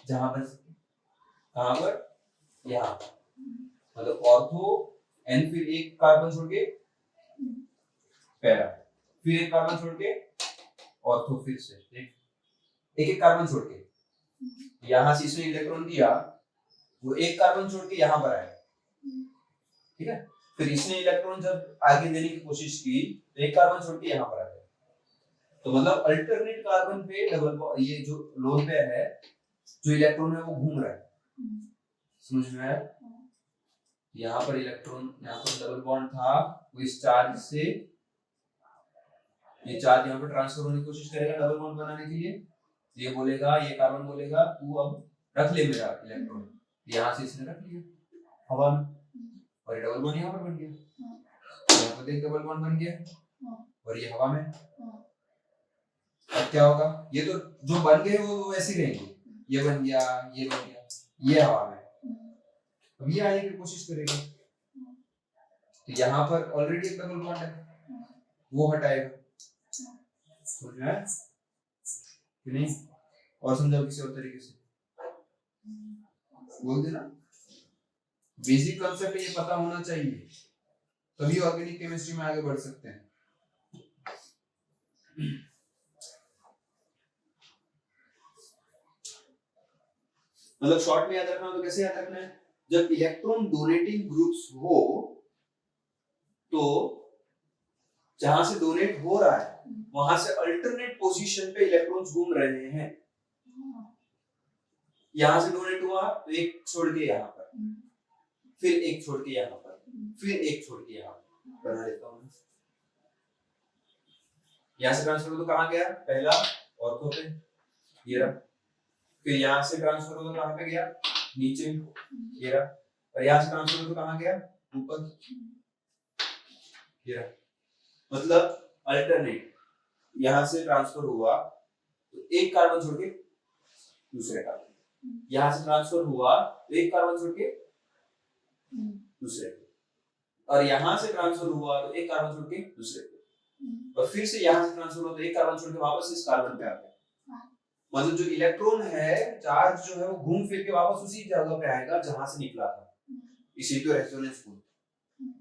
जहां पर, कहां पर, यहाँ, मतलब ऑर्थो एन, फिर एक कार्बन छोड़ के पैरा, फिर एक कार्बन छोड़ के ऑर्थो, फिर से एक कार्बन छोड़ के, यहाँ से इसने इलेक्ट्रॉन दिया, वो एक कार्बन छोड़ के यहाँ पर आया, ठीक है, फिर इसने इलेक्ट्रॉन जब आगे देने की कोशिश की तो एक कार्बन छोड़ के यहाँ पर आ गया, तो मतलब अल्टरनेट कार्बन पे डबल, ये जो लोन पे है जो इलेक्ट्रॉन है वो घूम रहा है, समझ में आया। यहाँ पर इलेक्ट्रॉन, यहाँ पर डबल बॉन्ड था, वो इस चार्ज से, ये चार्ज यहाँ पर ट्रांसफर होने की कोशिश करेगा डबल बॉन्ड बनाने के लिए, ये बोलेगा, ये कार्बन बोलेगा तू अब रख ले मेरा इलेक्ट्रॉन, यहाँ से इसने रख लिया हवा में, और ये डबल बॉन्ड यहाँ पर बन गया, यहाँ पर देख डबल बॉन्ड बन गया, और ये हवा में, अब क्या होगा, ये तो जो बन गए वो वैसे ही रहेंगे, ये बन गया, ये बन गया, ये हवा में, अब ये आने की कोशिश करेगा, तो यहाँ पर ऑलरेडी एक डबल बॉन्ड है, वो हटाएगा, समझ में आया कि नहीं, और समझाओ किसी और तरीके से, बोल देना, बेसिक कांसेप्ट ये पता होना चाहिए, तभी ऑर्गेनिक केमिस्ट्री में आगे बढ़ सकते हैं। मतलब शॉर्ट में याद रखना हो तो कैसे याद रखना है, जब इलेक्ट्रॉन डोनेटिंग ग्रुप्स हो, तो जहां से डोनेट हो रहा है वहां से अल्टरनेट पोजीशन पे इलेक्ट्रॉन्स घूम रहे हैं, यहां से डोनेट हुआ तो एक छोड़ के यहाँ पर, फिर एक छोड़ के यहाँ पर, फिर एक छोड़ के यहाँ पर, बना लेता हूँ, यहाँ से ट्रांसफर हो तो कहाँ गया, पहला ऑर्थो पे, ये रहा, फिर यहाँ से ट्रांसफर हो तो कहाँ पे गया, नीचे, ये रहा, और यहाँ से ट्रांसफर हो तो कहाँ गया, ऊपर, ये रहा, मतलब अल्टरनेट, यहाँ से ट्रांसफर हुआ तो एक कार्बन छोड़ के दूसरे कार्बन, यहाँ से ट्रांसफर हुआ तो एक कार्बन छोड़ के दूसरे, और यहाँ से ट्रांसफर हुआ तो एक कार्बन छोड़ के दूसरे, और फिर से यहाँ से ट्रांसफर हुआ तो एक कार्बन छोड़ के वापस इस कार्बन पे आ गया, मतलब जो इलेक्ट्रॉन है, चार्ज जो है वो घूम फिर के वापस उसी जगह पे आएगा जहां से निकला था, इसी को रेजोनेंस बोलते हैं,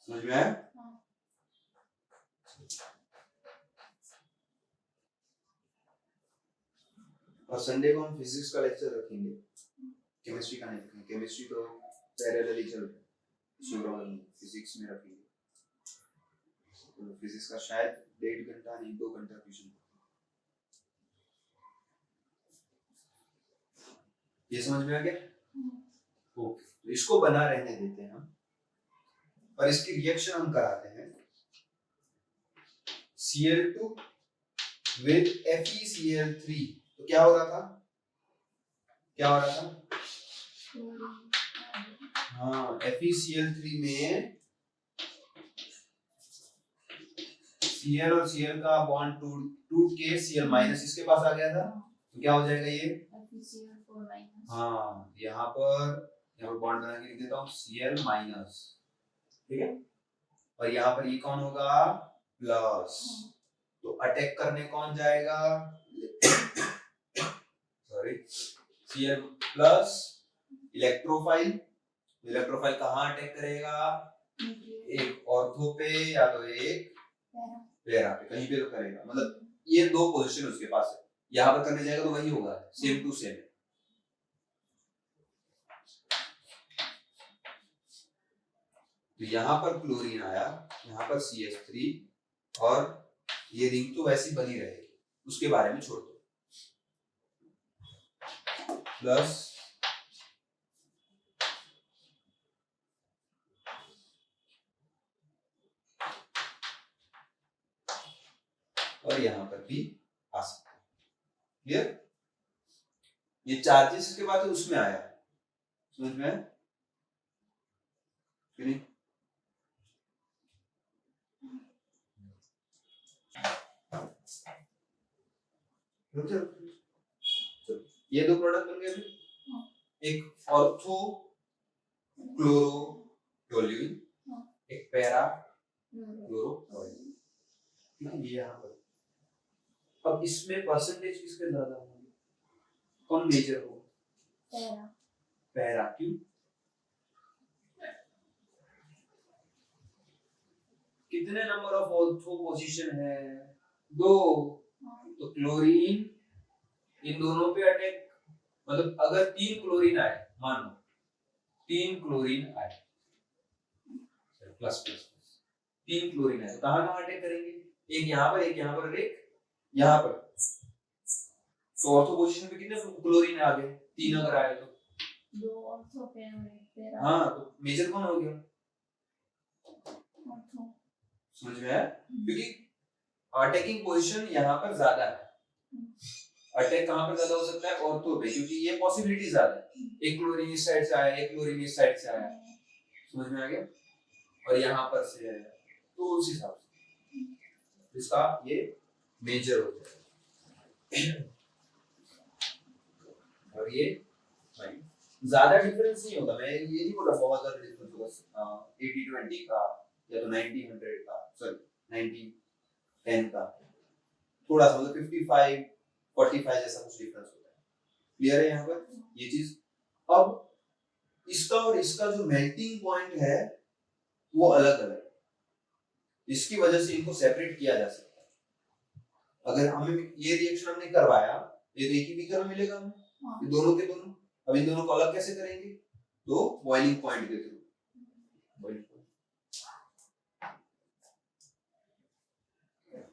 समझ में आया। और संडे को हम फिजिक्स का लेक्चर रखेंगे, केमिस्ट्री का नहीं रखेंगे, केमिस्ट्री तो पैरेलली चल रहा है, फिजिक्स में रखेंगे, तो फिजिक्स का शायद 1.5 घंटा नहीं 2 घंटा ट्यूशन, ये समझ में आ गया। ओके, तो इसको बना रहने देते हैं हम, और इसकी रिएक्शन हम कराते हैं, Cl2 with FeCl3, तो क्या हो रहा था, क्या हो रहा था, हाँ, FeCl3 में Cl और Cl का बॉन्ड टूट के Cl माइनस इसके पास आ गया था, तो क्या हो जाएगा ये, हाँ, यहाँ पर बॉन्ड बना के लिख देता हूँ Cl माइनस, ठीक है, और यहाँ पर ये कौन होगा, प्लस, तो अटैक करने कौन जाएगा, sorry, Cl plus electrophile, electrophile कहाँ अटैक करेगा, एक ऑर्थो पे या तो एक पैरा पे, कहीं पे तो करेगा, मतलब ये दो पोजीशन उसके पास है, यहाँ पर करने जाएगा तो वही होगा, सेम टू सेम, तो यहाँ पर क्लोरीन आया, यहाँ पर CH3, और ये रिंग तो वैसी बनी रहेगी, उसके बारे में छोड़ दो। प्लस और यहाँ पर भी आ सकता है। क्लियर? ये चार्जेस के बाद उसमें आया, समझ में आया कि नहीं? ये दो प्रोडक्ट बन गए अभी। एक ऑर्थो क्लोरो टोल्यूइन, एक पैरा क्लोरो टोल्यूइन। ये यहाँ पर अब इसमें परसेंटेज किसके ज्यादा होंगे? कौन मेजर होगा? पैरा। पैरा। क्यों? कितने नंबर ऑफ ऑर्थो पोजीशन है? 2। तो क्लोरीन इन दोनों पे अटैक, मतलब अगर 3 क्लोरीन आए, मान लो 3 क्लोरीन आए, प्लस प्लस 3 क्लोरीन आए, तो कहाँ कहाँ अटैक करेंगे? एक यहाँ पर, एक यहाँ पर, एक यहाँ पर। तो ऑर्थो पोजीशन पे कितने क्लोरीन आ गए? 3 अगर आए तो 2 ऑर्थो पे और एक पैरा। हाँ, तो मेजर कौन हो गया? ऑर्थो। समझ में आया? क्योंकि अटैकिंग पोजीशन यहाँ पर ज्यादा है। अटैक कहाँ पर ज्यादा हो सकता है? ऑर्थो पे, क्योंकि ये पॉसिबिलिटी ज्यादा है। एक क्लोरीन इस साइड से आया, एक क्लोरीन इस साइड से आया, समझ में आ गया? और यहाँ पर से है, तो उस हिसाब से इसका ये मेजर हो जाएगा। और ये ज्यादा डिफरेंस नहीं होगा, मैं ये नहीं बोल रहा बहुत ज्यादा डिफरेंस होगा 80-20 का या तो 90-100 का, सॉरी 90-10 का, थोड़ा सा मतलब 55-45 जैसा कुछ डिफरेंस होता है। क्लियर है यहाँ पर ये चीज? अब इसका और इसका जो मेल्टिंग पॉइंट है वो अलग अलग है, इसकी वजह से इनको सेपरेट किया जा सकता है। अगर हमें ये रिएक्शन हमने करवाया, ये तो एक ही बीकर में मिलेगा हमें, ये दोनों के दोनों। अब इन दोनों को अलग कैसे करेंगे? तो बॉइलिंग पॉइंट के थ्रू, बॉइलिंग पॉइंट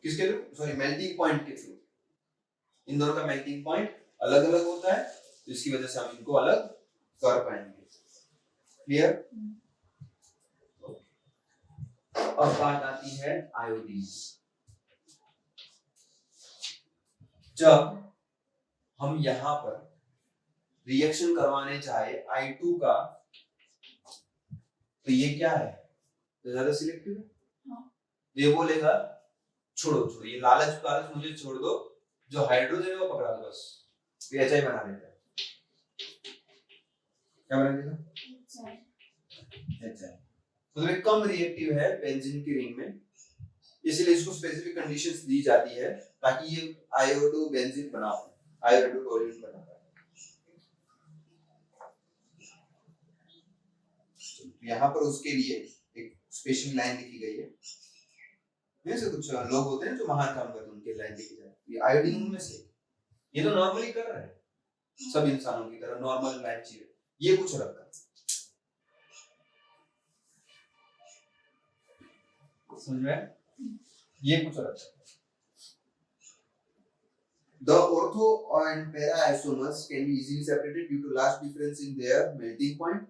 किसके थ्रू? सॉरी, मेल्टिंग पॉइंट के थ्रू। इन दोनों का मेल्टिंग पॉइंट अलग अलग होता है, तो इसकी वजह से हम इनको अलग कर पाएंगे। क्लियर? अब बात आती है आयोडीन। जब हम यहां पर रिएक्शन करवाने चाहे I2 का, तो ये क्या है? तो ज्यादा सिलेक्टिव है। ये बोलेगा छोड़ो छोड़ो, ये लालच लालच मुझे छोड़ दो, जो हाइड्रोजन है वो पकड़ा दो बस, ये HI बना देता है। क्या बना देगा? HI। मतलब एक कम रिएक्टिव है बेंजीन की रिंग में, इसलिए इसको स्पेसिफिक कंडीशंस दी जाती है ताकि ये आयोडो बेंजीन बना पाए, आयोडो टोल्यूइन बना पाए। यहाँ पर उसके लिए एक स्पेशल लाइन लिखी गई है। जैसे कुछ लोग होते हैं जो महान काम करते हैं, उनके लाइन लिखी जाती है। ये आयोडीन में से, ये तो नॉर्मली कर रहे हैं सब इंसानों की तरह, नॉर्मल लाइफ जी रहे, ये कुछ रखा समझ में? ये कुछ रखा। The ortho and para isomers can be easily separated due to large difference in their melting point.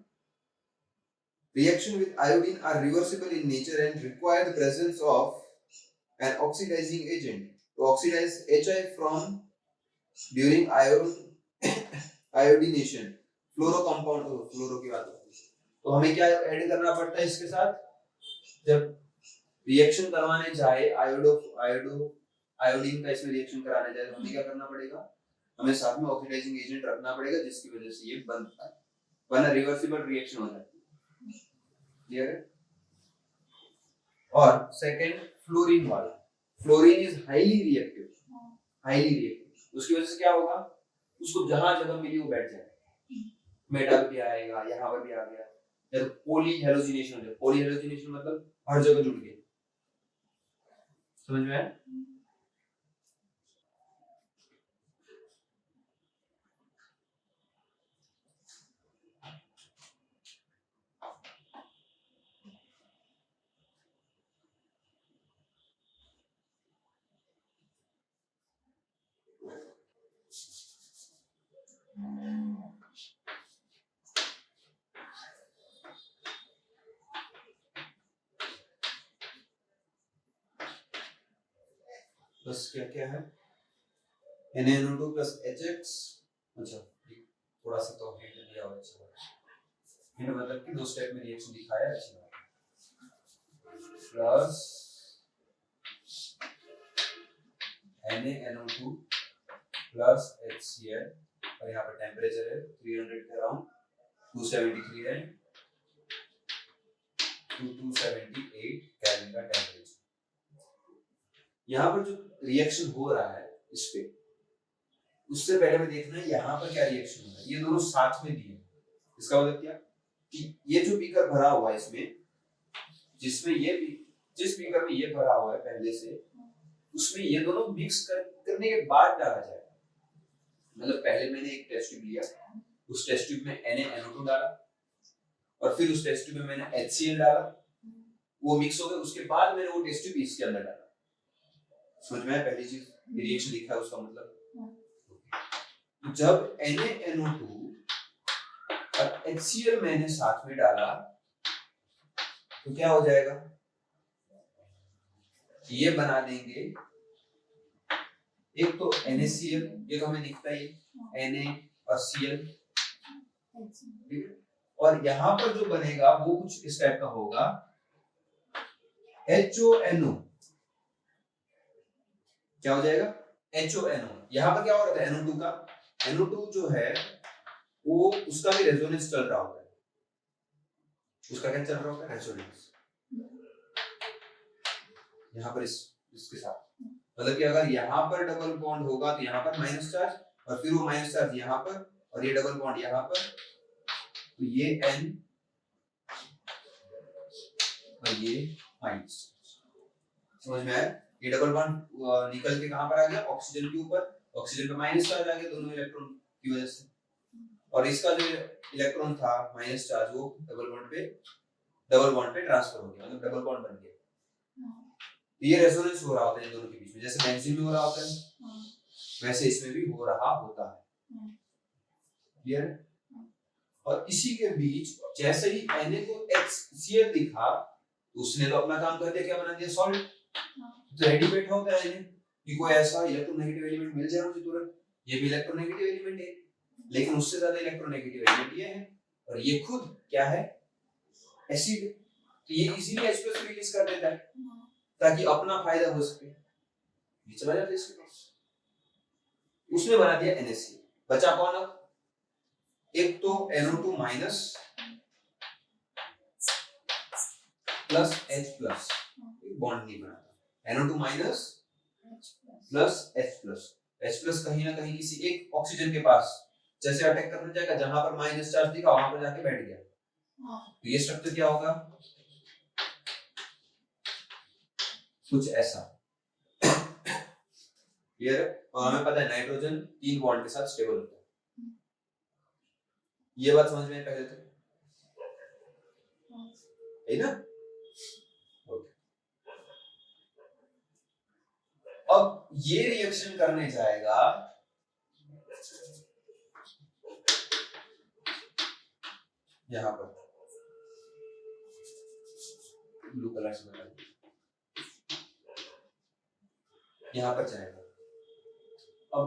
Reaction with iodine are reversible in nature and require the presence of an oxidizing agent to oxidize HI from during iodination. Fluoro compound, फ्लोरो की बात होती है, तो हमें क्या add करना पड़ता है इसके साथ? जब रिएक्शन करवाने चाहे आयोडीन का इसमें रिएक्शन कराने जाए, तो हमें क्या करना पड़ेगा? हमें साथ में ऑक्सीडाइजिंग एजेंट रखना पड़ेगा, जिसकी वजह से ये बनता है, वरना रिवर्सिबल रिएक्शन हो जाती है। क्लियर है? और सेकंड फ्लोरीन वाला, fluorine is highly reactive, highly reactive. उसकी वजह से क्या होगा? उसको जहां जगह मिली वो बैठ जाएगा, मेटल भी आएगा, यहाँ पर भी आ गया, या तो पॉली हेलोजिनेशन हो जाए। पॉली हेलोजिनेशन मतलब हर जगह जुड़ गया, समझ में आया? प्लस क्या क्या है NaNO2 प्लस HX। अच्छा थोड़ा सा तो हिंट दिया हुआ है, हिंट मतलब कि 2 स्टेप में रिएक्शन दिखाया है, अच्छी बात प्लस NaNO2 प्लस HCl और यहाँ पर टेम्परेचर है 300 के अराउंड 273 है 278 केल्विन का टेम्परेचर। यहाँ पर जो रिएक्शन हो रहा है इस पे, उससे पहले में देखना है यहाँ पर क्या रिएक्शन हो रहा है। ये दोनों साथ में दिए, इसका मतलब क्या कि ये जो बीकर भरा हुआ है इसमें, जिसमें ये जिस बीकर में ये भरा हुआ है पहले से, उसमें ये दोनों मिक्स करने के बाद डाला जाएगा। मतलब पहले मैंने एक टेस्ट ट्यूब लिया, उस टेस्ट ट्यूब में NaNO2 डाला और फिर उस टेस्ट ट्यूब में मैंने HCl डाला, वो मिक्स हो गया, उसके बाद मैंने वो टेस्ट ट्यूब इसके अंदर डाला। समझ में आया पहली चीज रिएक्शन लिखा है उसका मतलब। तो जब NaNO2 और HCl मैंने साथ में डाला तो क्या हो जाएगा, ये बना देंगे एक तो NaCl, ये तो हमें दिखता ही Na और Cl, और यहाँ पर जो बनेगा वो कुछ इस टाइप का होगा HONO। क्या हो जाएगा HONO। यहाँ पर क्या हो रहा था NO2 का, NO2 जो है वो उसका भी रेजोनेंस चल रहा होता है, उसका क्या चल रहा होता है रेजोनेंस यहाँ पर इसके साथ। मतलब कि अगर यहाँ पर डबल बॉन्ड होगा तो यहाँ पर माइनस चार्ज और फिर वो माइनस चार्ज यहाँ पर और ये डबल बॉन्ड यहाँ पर, तो ये N और ये माइनस। समझ में आया? ये डबल बॉन्ड निकल के कहाँ पर आ गया ऑक्सीजन के ऊपर, ऑक्सीजन पे माइनस चार्ज आ गया दोनों इलेक्ट्रॉन की वजह से, और इसका जो इलेक्ट्रॉन था माइनस चार्ज वो डबल बॉन्ड पे ट्रांसफर हो गया, मतलब डबल बॉन्ड बन गया। ये रेजोनेंस हो रहा होता है इन दोनों के बीच में, जैसे बेंजीन में हो रहा होता है वैसे इसमें भी हो रहा होता है। क्लियर? और इसी के बीच जैसे ही Na को HCl दिखा तो उसने तो अपना काम कर दिया, क्या बना दिया सॉल्ट। तो रेडी बैठा होता है Na कि कोई ऐसा इलेक्ट्रोनेगेटिव एलिमेंट मिल जाए मुझे तुरंत, ये भी इलेक्ट्रोनेगेटिव एलिमेंट है लेकिन उससे ज्यादा इलेक्ट्रोनेगेटिव एलिमेंट ये है, और ये खुद क्या है एसिड, तो ये इजीली H+ रिलीज कर देता है ताकि अपना फायदा हो सके, ये चला जाता है इसके पास। उसने बना दिया NaCl, बचा कौन अब, एक तो NO2 minus plus H+, bond नहीं बनाता, NO2 माइनस प्लस H+, कहीं ना कहीं किसी एक ऑक्सीजन के पास जैसे अटैक करने जाएगा, जहां पर माइनस चार्ज दिखा वहां पर जाके बैठ गया, तो ये स्ट्रक्चर क्या होगा कुछ ऐसा। क्लियर? और हमें पता है नाइट्रोजन 3 बॉन्ड के साथ स्टेबल होता है, ये बात समझ में पहले तो है ना। अब ये रिएक्शन करने जाएगा यहां पर, ब्लू कलर से बता यहां पर जाएगा। अब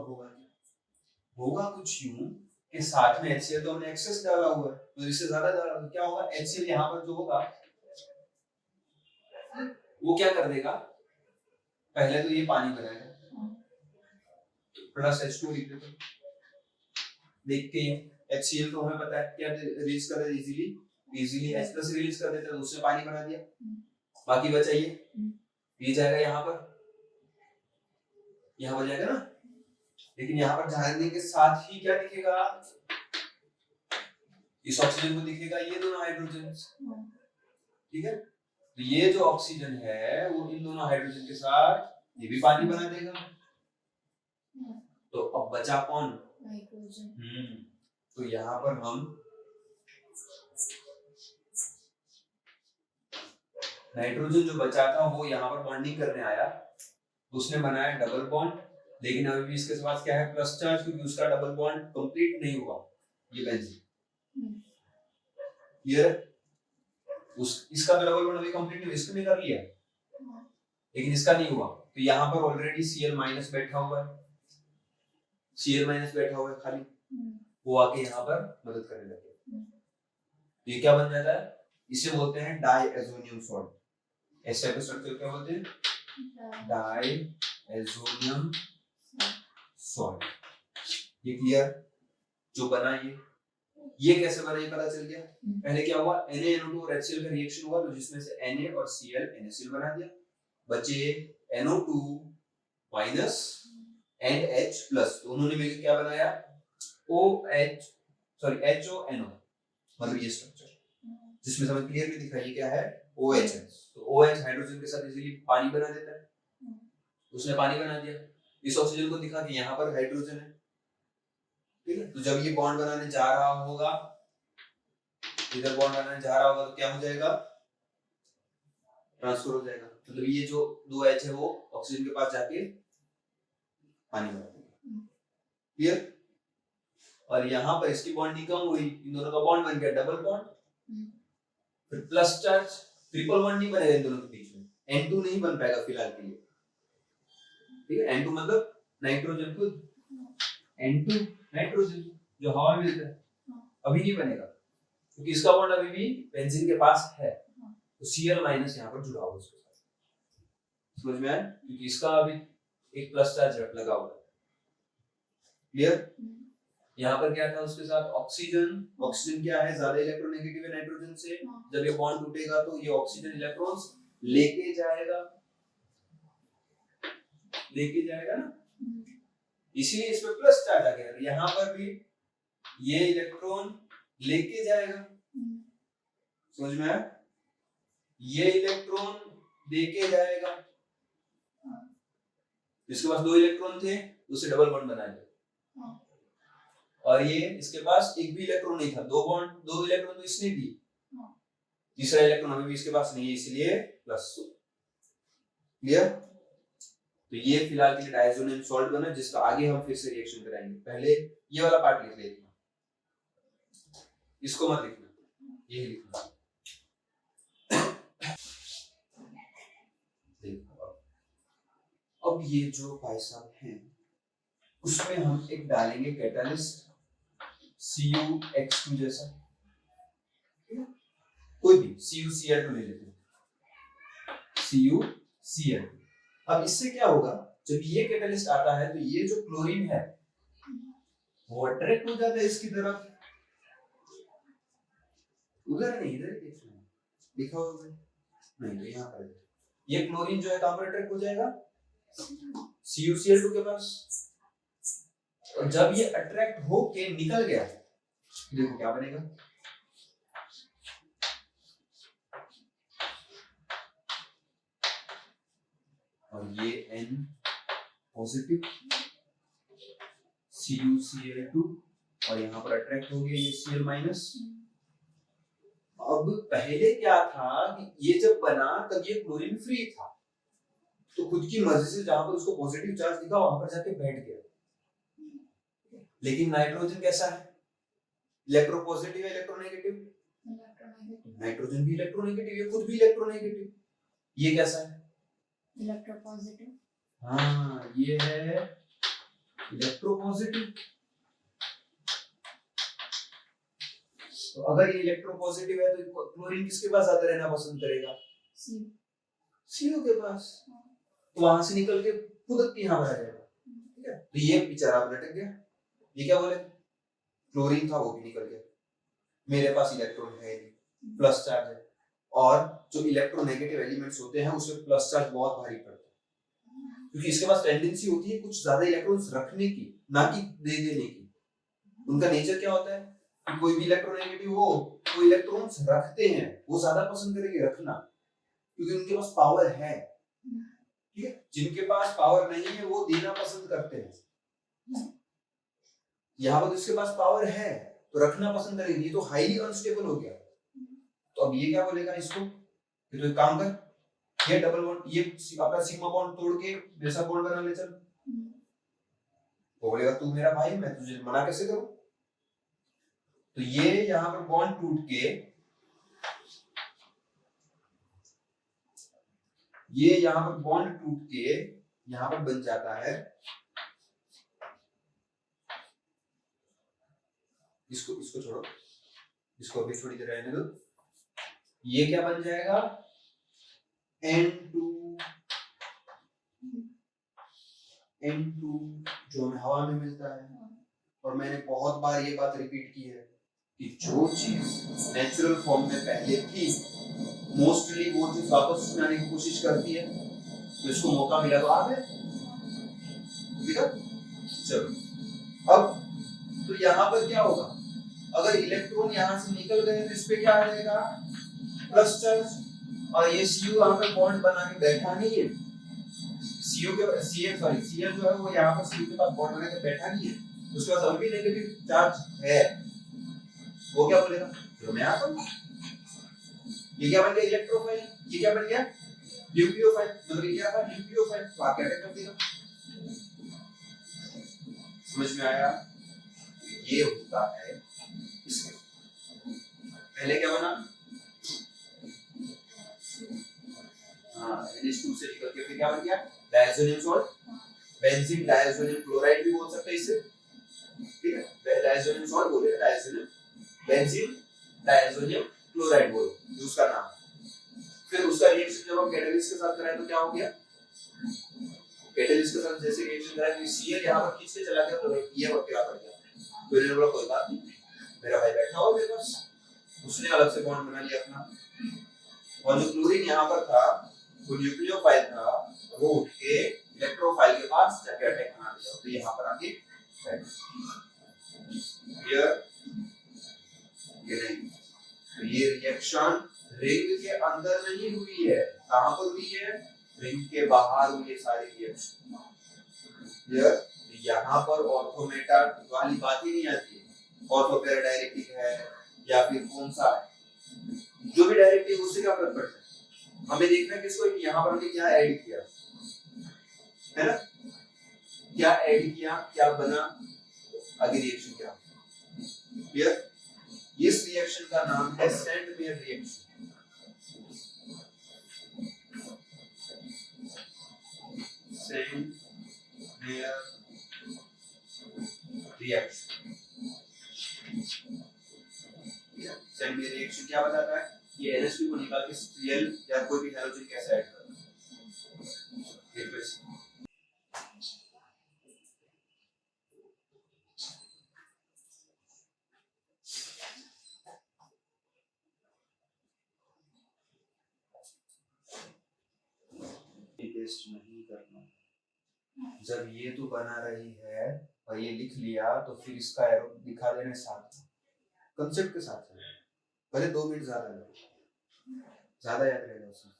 होगा कुछ यूं कि साथ में HCl तो हमने एक्सेस डाला हुआ है, तो इससे ज्यादा डाला तो क्या होगा HCl यहां पर जो होगा वो क्या कर देगा, पहले तो ये पानी बनाएगा प्लस H2 लिख देते, देख के HCl तो हमें पता है क्या रिलीज कर देता है इजीली H+ रिलीज कर देता है, उससे पानी बना दिया, बाकी बचा ये जाएगा यहाँ पर जाएगा ना, लेकिन यहाँ पर जाने के साथ ही क्या दिखेगा, इस ऑक्सीजन को दिखेगा ये दोनों हाइड्रोजन, ठीक है। तो ये जो ऑक्सीजन है वो इन दोनों हाइड्रोजन के साथ ये भी पानी बना देगा, तो अब बचा कौन नाइट्रोजन। तो यहाँ पर हम नाइट्रोजन जो बचा था वो यहाँ पर बॉन्डिंग करने आया, उसने बनाया डबल बॉन्ड, लेकिन अभी भी इसके पास क्या है प्लस चार्ज, क्योंकि उसका डबल बॉन्ड कंप्लीट नहीं हुआ ये बेंजीन। क्लियर? इसका तो डबल बॉन्ड अभी कंप्लीट नहीं, इसको भी कर लिया, लेकिन इसका नहीं हुआ, तो यहाँ पर ऑलरेडी Cl माइनस बैठा हुआ है, Cl माइनस बैठा हुआ है खाली, वो आके यहाँ पर मदद करने लगे। ये क्या बन जाता है, इसे बोलते हैं डाईएजोनियम सॉल्ट। ऐसे टाइप का स्ट्रक्चर क्या बोलते हैं, डाईएजोनियम सॉल्ट। ये क्लियर, जो बना ये कैसे बना ये पता चल गया। पहले क्या हुआ, Na-NO2 और HCl का रिएक्शन हुआ, तो जिसमें से Na और Cl NaCl बना दिया, बचे NO2 minus and H plus, तो उन्होंने मिलकर क्या बनाया, HONO, मतलब ये स्ट्रक्चर जिसमें हमें क्लियरली दिख रहा है ये क्या है, OH है। तो OH हाइड्रोजन के साथ इजीली पानी बना देता है, उसने पानी बना दिया, इस ऑक्सीजन को दिखा कि यहाँ पर हाइड्रोजन है, ठीक है। तो जब ये बॉन्ड बनाने जा रहा होगा, इधर बॉन्ड बनाने जा रहा होगा, तो क्या हो जाएगा, ट्रांसफर हो जाएगा, मतलब ये जो दो H है वो ऑक्सीजन के पास जाके पानी बना देगा, क्लियर। और यहाँ पर इसकी बॉन्डिंग कम हुई, इन दोनों का बॉन्ड बन गया डबल बॉन्ड, फिर प्लस चार्ज, ट्रिपल बॉन्ड नहीं बनेगा इन दोनों के बीच में, N2 नहीं बन पाएगा फिलहाल के लिए, ठीक है। N2 मतलब नाइट्रोजन खुद, N2 नाइट्रोजन जो हवा में मिलता है, अभी नहीं बनेगा क्योंकि इसका बॉन्ड अभी भी बेंजीन के पास है, तो Cl माइनस यहाँ पर जुड़ा हुआ है उसके साथ, समझ में आया, क्योंकि इसका अभी एक प्लस चार्ज लगा हुआ है, क्लियर। यहाँ पर क्या था उसके साथ, ऑक्सीजन, ऑक्सीजन क्या है, ज्यादा इलेक्ट्रोनेगेटिव है नाइट्रोजन से, जब ये बॉन्ड टूटेगा तो ये ऑक्सीजन इलेक्ट्रॉन्स लेके जाएगा ना, इसीलिए इस पे प्लस चार्ज आ गया, यहाँ पर भी ये इलेक्ट्रॉन लेके जाएगा, समझ में आया, ये इलेक्ट्रॉन लेके जाएगा, इसके पास दो इलेक्ट्रॉन थे, उसे डबल बॉन्ड बना दिया, और ये इसके पास एक भी इलेक्ट्रॉन नहीं था, दो इलेक्ट्रॉन तो इसने दी, तीसरा इलेक्ट्रॉन अभी भी इसके पास नहीं है, इसलिए प्लस, क्लियर। तो ये फिलहाल के लिए डायज़ोनियम सॉल्ट बना, जिसका आगे हम फिर से रिएक्शन कराएंगे। पहले ये वाला पार्ट लिख लेना, इसको मत लिखना, ये लिखना। अब ये जो भाई साहब हैं, उसमें हम एक डालेंगे कैटालिस्ट CuH2 जैसा, कोई भी CuCl2 ले लेते हैं, CuCl2। अब इससे क्या होगा, जब ये कैटालिस्ट आता है तो ये जो क्लोरीन है वो अट्रैक्ट हो जाता है इसकी तरफ, उधर नहीं, इधर देखना है, लिखा होगा नहीं तो यहाँ पर ये क्लोरीन जो है कहां पर अट्रैक्ट हो जाएगा, CuCl2 के पास, और जब ये अट्रैक्ट होके निकल गया, देखो क्या बनेगा, और ये N पॉजिटिव, CuCl2, और यहाँ पर अट्रैक्ट हो गया ये Cl माइनस। अब पहले क्या था कि ये जब बना तब ये क्लोरीन फ्री था, तो खुद की मर्जी से जहां पर उसको पॉजिटिव चार्ज दिखा वहां पर जाके बैठ गया, लेकिन नाइट्रोजन कैसा है, इलेक्ट्रोपॉजिटिव है इलेक्ट्रोनेगेटिव, नाइट्रोजन भी इलेक्ट्रोनेगेटिव, ये खुद भी इलेक्ट्रोनेगेटिव, ये कैसा है, इलेक्ट्रोपॉजिटिव, हाँ ये है इलेक्ट्रोपॉजिटिव। तो अगर ये इलेक्ट्रोपॉजिटिव है तो क्लोरीन किसके पास ज्यादा रहना पसंद करेगा, CO के पास, तो वहां से निकल के खुद यहाँ पर आ जाएगा, ठीक है। तो ये बेचारा लटक गया, ये क्या बोले, क्लोरीन था वो भी निकल गया, मेरे पास इलेक्ट्रॉन है नहीं, प्लस चार्ज है, और जो इलेक्ट्रोनेगेटिव एलिमेंट्स होते हैं उसमें प्लस चार्ज बहुत भारी पड़ता है, क्योंकि इसके पास टेंडेंसी होती है कुछ ज्यादा इलेक्ट्रॉन्स रखने की, ना कि दे देने की। उनका नेचर क्या होता है कि कोई भी इलेक्ट्रोनेगेटिव हो तो इलेक्ट्रॉन्स रखते हैं, वो ज्यादा पसंद करेंगे रखना, क्योंकि उनके पास पावर है, ठीक है। जिनके पास पावर नहीं है वो देना पसंद करते हैं, यहाँ पर उसके पास पावर है तो रखना पसंद करेंगे, ये तो हाईली अनस्टेबल हो गया। तो अब ये क्या बोलेगा इसको, ये तो एक काम कर, ये डबल बॉन्ड, ये अपना सिग्मा बॉन्ड तोड़ के जैसा बॉन्ड बना ले चल, तो बोलेगा तू मेरा भाई, मैं तुझे मना कैसे करूं। तो ये यहाँ पर बॉन्ड टूट के ये यहाँ पर बॉन्ड टूट के यहाँ पर बन जाता है, इसको इसको छोड़ो, इसको अभी थोड़ी देर रहने दो। ये क्या बन जाएगा, N2 जो हमें हवा में मिलता है। और मैंने बहुत बार ये बात रिपीट की है कि जो चीज नेचुरल फॉर्म में पहले थी मोस्टली वो चीज वापस उसमें आने की कोशिश करती है, तो इसको मौका मिला तो आ गए। ठीक है, चलो अब तो यहाँ पर क्या होगा, अगर इलेक्ट्रॉन यहाँ से निकल गए तो इस पे क्या आ जाएगा, प्लस चार्ज। और ये Cu यहाँ पे बॉन्ड बना के बैठा नहीं है, Cu के Cl जो है वो यहाँ पर Cu के पास बॉन्ड बना के बैठा नहीं है, उसके पास अभी नेगेटिव चार्ज है। वो क्या बोलेगा, तो मैं आता हूँ, ये क्या बन गया इलेक्ट्रोफाइल, ये क्या बन गया न्यूक्लियोफाइल, मतलब ये क्या था न्यूक्लियोफाइल, तो आप क्या कर देगा। समझ में आया, ये होता है इसके पहले क्या बना, हाँ NH2 से निकल के फिर क्या बन गया diazonium salt, benzene diazonium chloride भी बोल सकते हैं इसे। ठीक है, डायज़ोनियम सॉल्ट बोलेगा, डायज़ोनियम बेंजीन डायज़ोनियम क्लोराइड बोलो उसका नाम। फिर उसका रिएक्शन जब हम कैटालिस्ट के साथ कराए तो क्या हो गया, कैटालिस्ट के साथ जैसे रिएक्शन कराए तो Cl यहां पर खींच के चला गया, तो ये और क्या कर गया, तो इन्होंने बोला कोई बात नहीं, मेरा भाई बैठा हो मेरे पास, उसने अलग से बॉन्ड बना लिया अपना। और जो क्लोरीन यहां पर था वो न्यूक्लियोफाइल था, वो उठ के इलेक्ट्रोफाइल के पास जाके अटैक बना दिया, तो यहां पर आके बैठ गया। ये नहीं, तो ये रिएक्शन रिंग के अंदर नहीं हुई है, कहां पर हुई है, रिंग के बाहर हुई है सारी रिएक्शन। क्लियर, यहाँ पर ऑर्थोमेटा वाली बात ही नहीं आती है, ऑर्थोपेरा डायरेक्टिक है या फिर कौन सा है, जो भी डायरेक्टिक उससे क्या फर्क पड़ता है, हमें देखना है किसको, यहाँ पर हमने क्या ऐड किया है ना, क्या ऐड किया, क्या बना, आगे रिएक्शन क्या। क्लियर, इस रिएक्शन का नाम है Sandmeyer reaction. Sandmeyer reaction, Sandmeyer reaction क्या बताता है, ये NH2 को निकाल के Cl या कोई भी हैलोजन कैसे ऐड करना है। टेस्ट नहीं करना, जब ये तो बना रही है और ये लिख लिया तो फिर इसका एरो दिखा देना साथ कंसेप्ट के साथ है, पहले 2 मिनट ज्यादा लगे, ज्यादा याद रहेगा उसमें।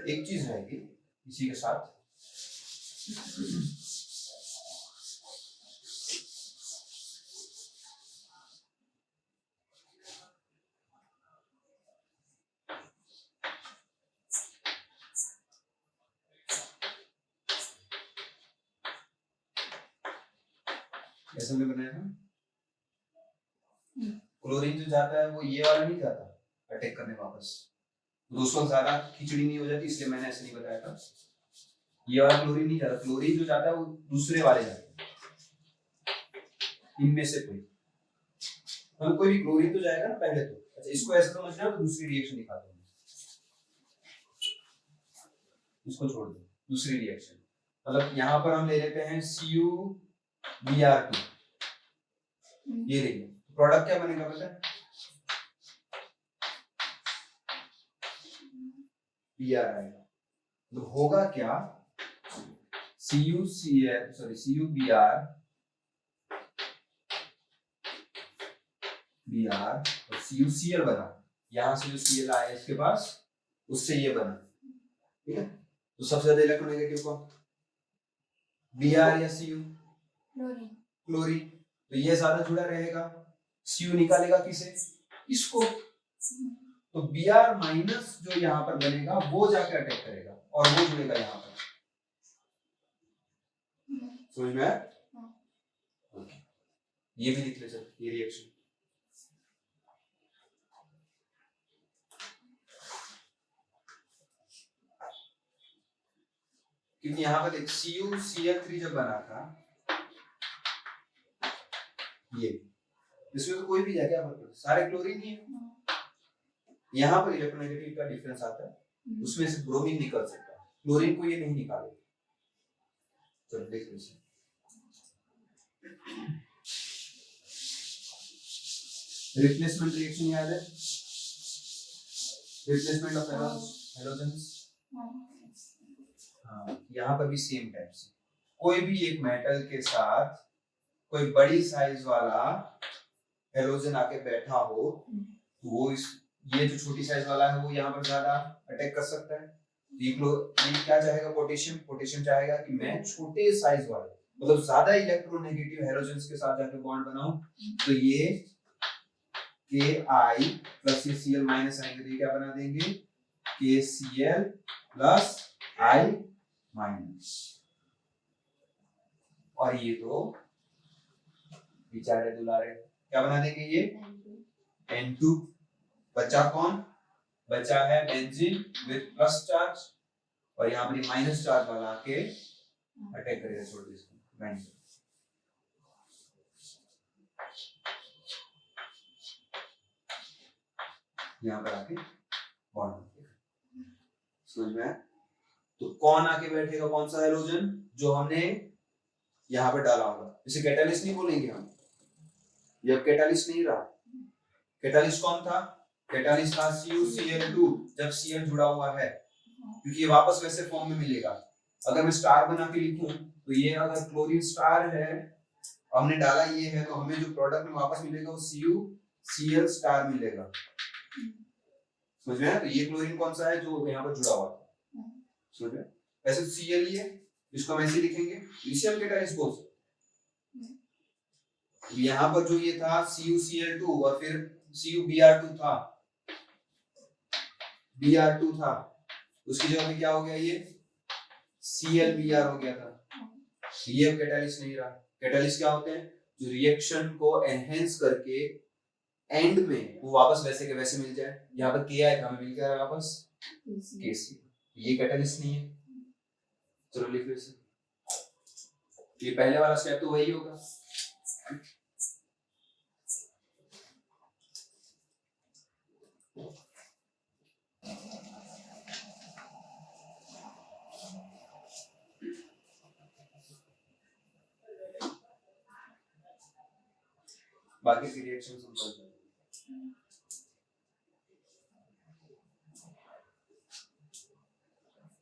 एक चीज रहेगी इसी के साथ, ऐसे में बनाया था क्लोरीन जो जाता है वो ये वाला नहीं जाता अटैक करने वापस, दोस्तों ज्यादा खिचड़ी नहीं हो जाती, इसलिए मैंने ऐसे नहीं बताया था, ये वाला क्लोरीन नहीं जाता, क्लोरीन जो जाता है वो दूसरे वाले जाते हैं, इनमें से कोई, मतलब कोई भी क्लोरीन तो जाएगा ना पहले तो। अच्छा इसको ऐसे समझना, तो दूसरी रिएक्शन दिखाता हूँ, इसको छोड़ दो, दूसरी रिएक्शन मतलब यहाँ पर हम ले लेते हैं CuBr2, ये देखिए प्रोडक्ट क्या बनेगा पता है, Br आएगा, तो होगा क्या, CuBr और CuCl बना, यहाँ से जो Cl आया इसके पास उससे ये बना। ठीक है, तो सबसे ज्यादा इलेक्ट्रोनेगेटिव कौन, Br या Cu, क्लोरीन, तो ये ज्यादा जुड़ा रहेगा, Cu निकालेगा किसे, इसको, तो Br माइनस जो यहाँ पर बनेगा वो जाके अटैक करेगा और वो जुड़ेगा यहाँ पर। समझ में आया? ये भी लिख ले सर, ये रिएक्शन क्योंकि यहाँ पर देख CuCl3 जब बना था ये, इसमें तो कोई भी है क्या, मतलब सारे क्लोरीन ही है। यहाँ पर इलेक्ट्रोनेगेटिव का डिफरेंस आता है, उसमें से ब्रोमीन निकल सकता है, क्लोरीन को ये नहीं निकालेगा। चलो देख लीजिए, रिप्लेसमेंट रिएक्शन याद है, रिप्लेसमेंट ऑफ हैलोजेंस। हाँ, यहाँ पर भी सेम टाइप से कोई भी एक मेटल के साथ कोई बड़ी साइज वाला हैलोजन आके बैठा हो तो वो ये जो छोटी साइज वाला है वो यहाँ पर ज्यादा अटैक कर सकता है। ये क्या चाहेगा, पोटेशियम चाहेगा कि मैं छोटे साइज वाले मतलब ज्यादा इलेक्ट्रोनेगेटिव हैलोजेंस के साथ जाके बॉन्ड बनाऊं, तो ये Ki प्लस ये Cl माइनस आएंगे तो ये क्या बना देंगे, KCl प्लस I माइनस, और ये तो बेचारे दुलारे क्या बना देंगे, ये N2। बचा कौन, बचा है बेंजीन विद प्लस चार्ज, और यहाँ पर माइनस चार्ज वाला आके अटैक करेगा, छोड़ दो इसको बेंजीन। यहाँ पर आके बॉन्ड समझ में, तो कौन आके बैठेगा, कौन सा हैलोजन जो हमने यहाँ पर डाला होगा, इसे कैटालिस्ट नहीं बोलेंगे हम, ये अब कैटालिस्ट नहीं रहा। कैटालिस्ट कौन था, कैटालिस्ट था CuCl2 जब Cl जुड़ा हुआ है, क्योंकि ये वापस वैसे फॉर्म में मिलेगा। अगर मैं स्टार बना के लिखूं तो ये अगर क्लोरीन स्टार है हमने डाला ये है, तो हमें जो प्रोडक्ट में वापस मिलेगा वो CuCl स्टार मिलेगा, समझ में। तो ये क्लोरीन कौन सा है जो यहाँ पर जुड़ा हुआ है, समझ में। वैसे तो Cl ही है, इसको हम ऐसे लिखेंगे, इसे हम कैटालिस्ट बोल सकते। यहाँ पर जो ये था CuCl2 और फिर CuBr2 था, Br2 था, उसकी जगह पे क्या हो गया, ये ClBr हो गया था। ये अब कैटालिस्ट नहीं रहा। कैटालिस्ट क्या होते हैं, जो रिएक्शन को एनहेंस करके एंड में वो वापस वैसे के वैसे मिल जाए। यहाँ पर Ki था, हमें मिल गया वापस Kc, ये कैटालिस्ट नहीं है। चलो लिख लो इसे, ये पहले वाला स्टेप तो वही होगा। बाकी की रिएक्शंस हम कर सकते हैं।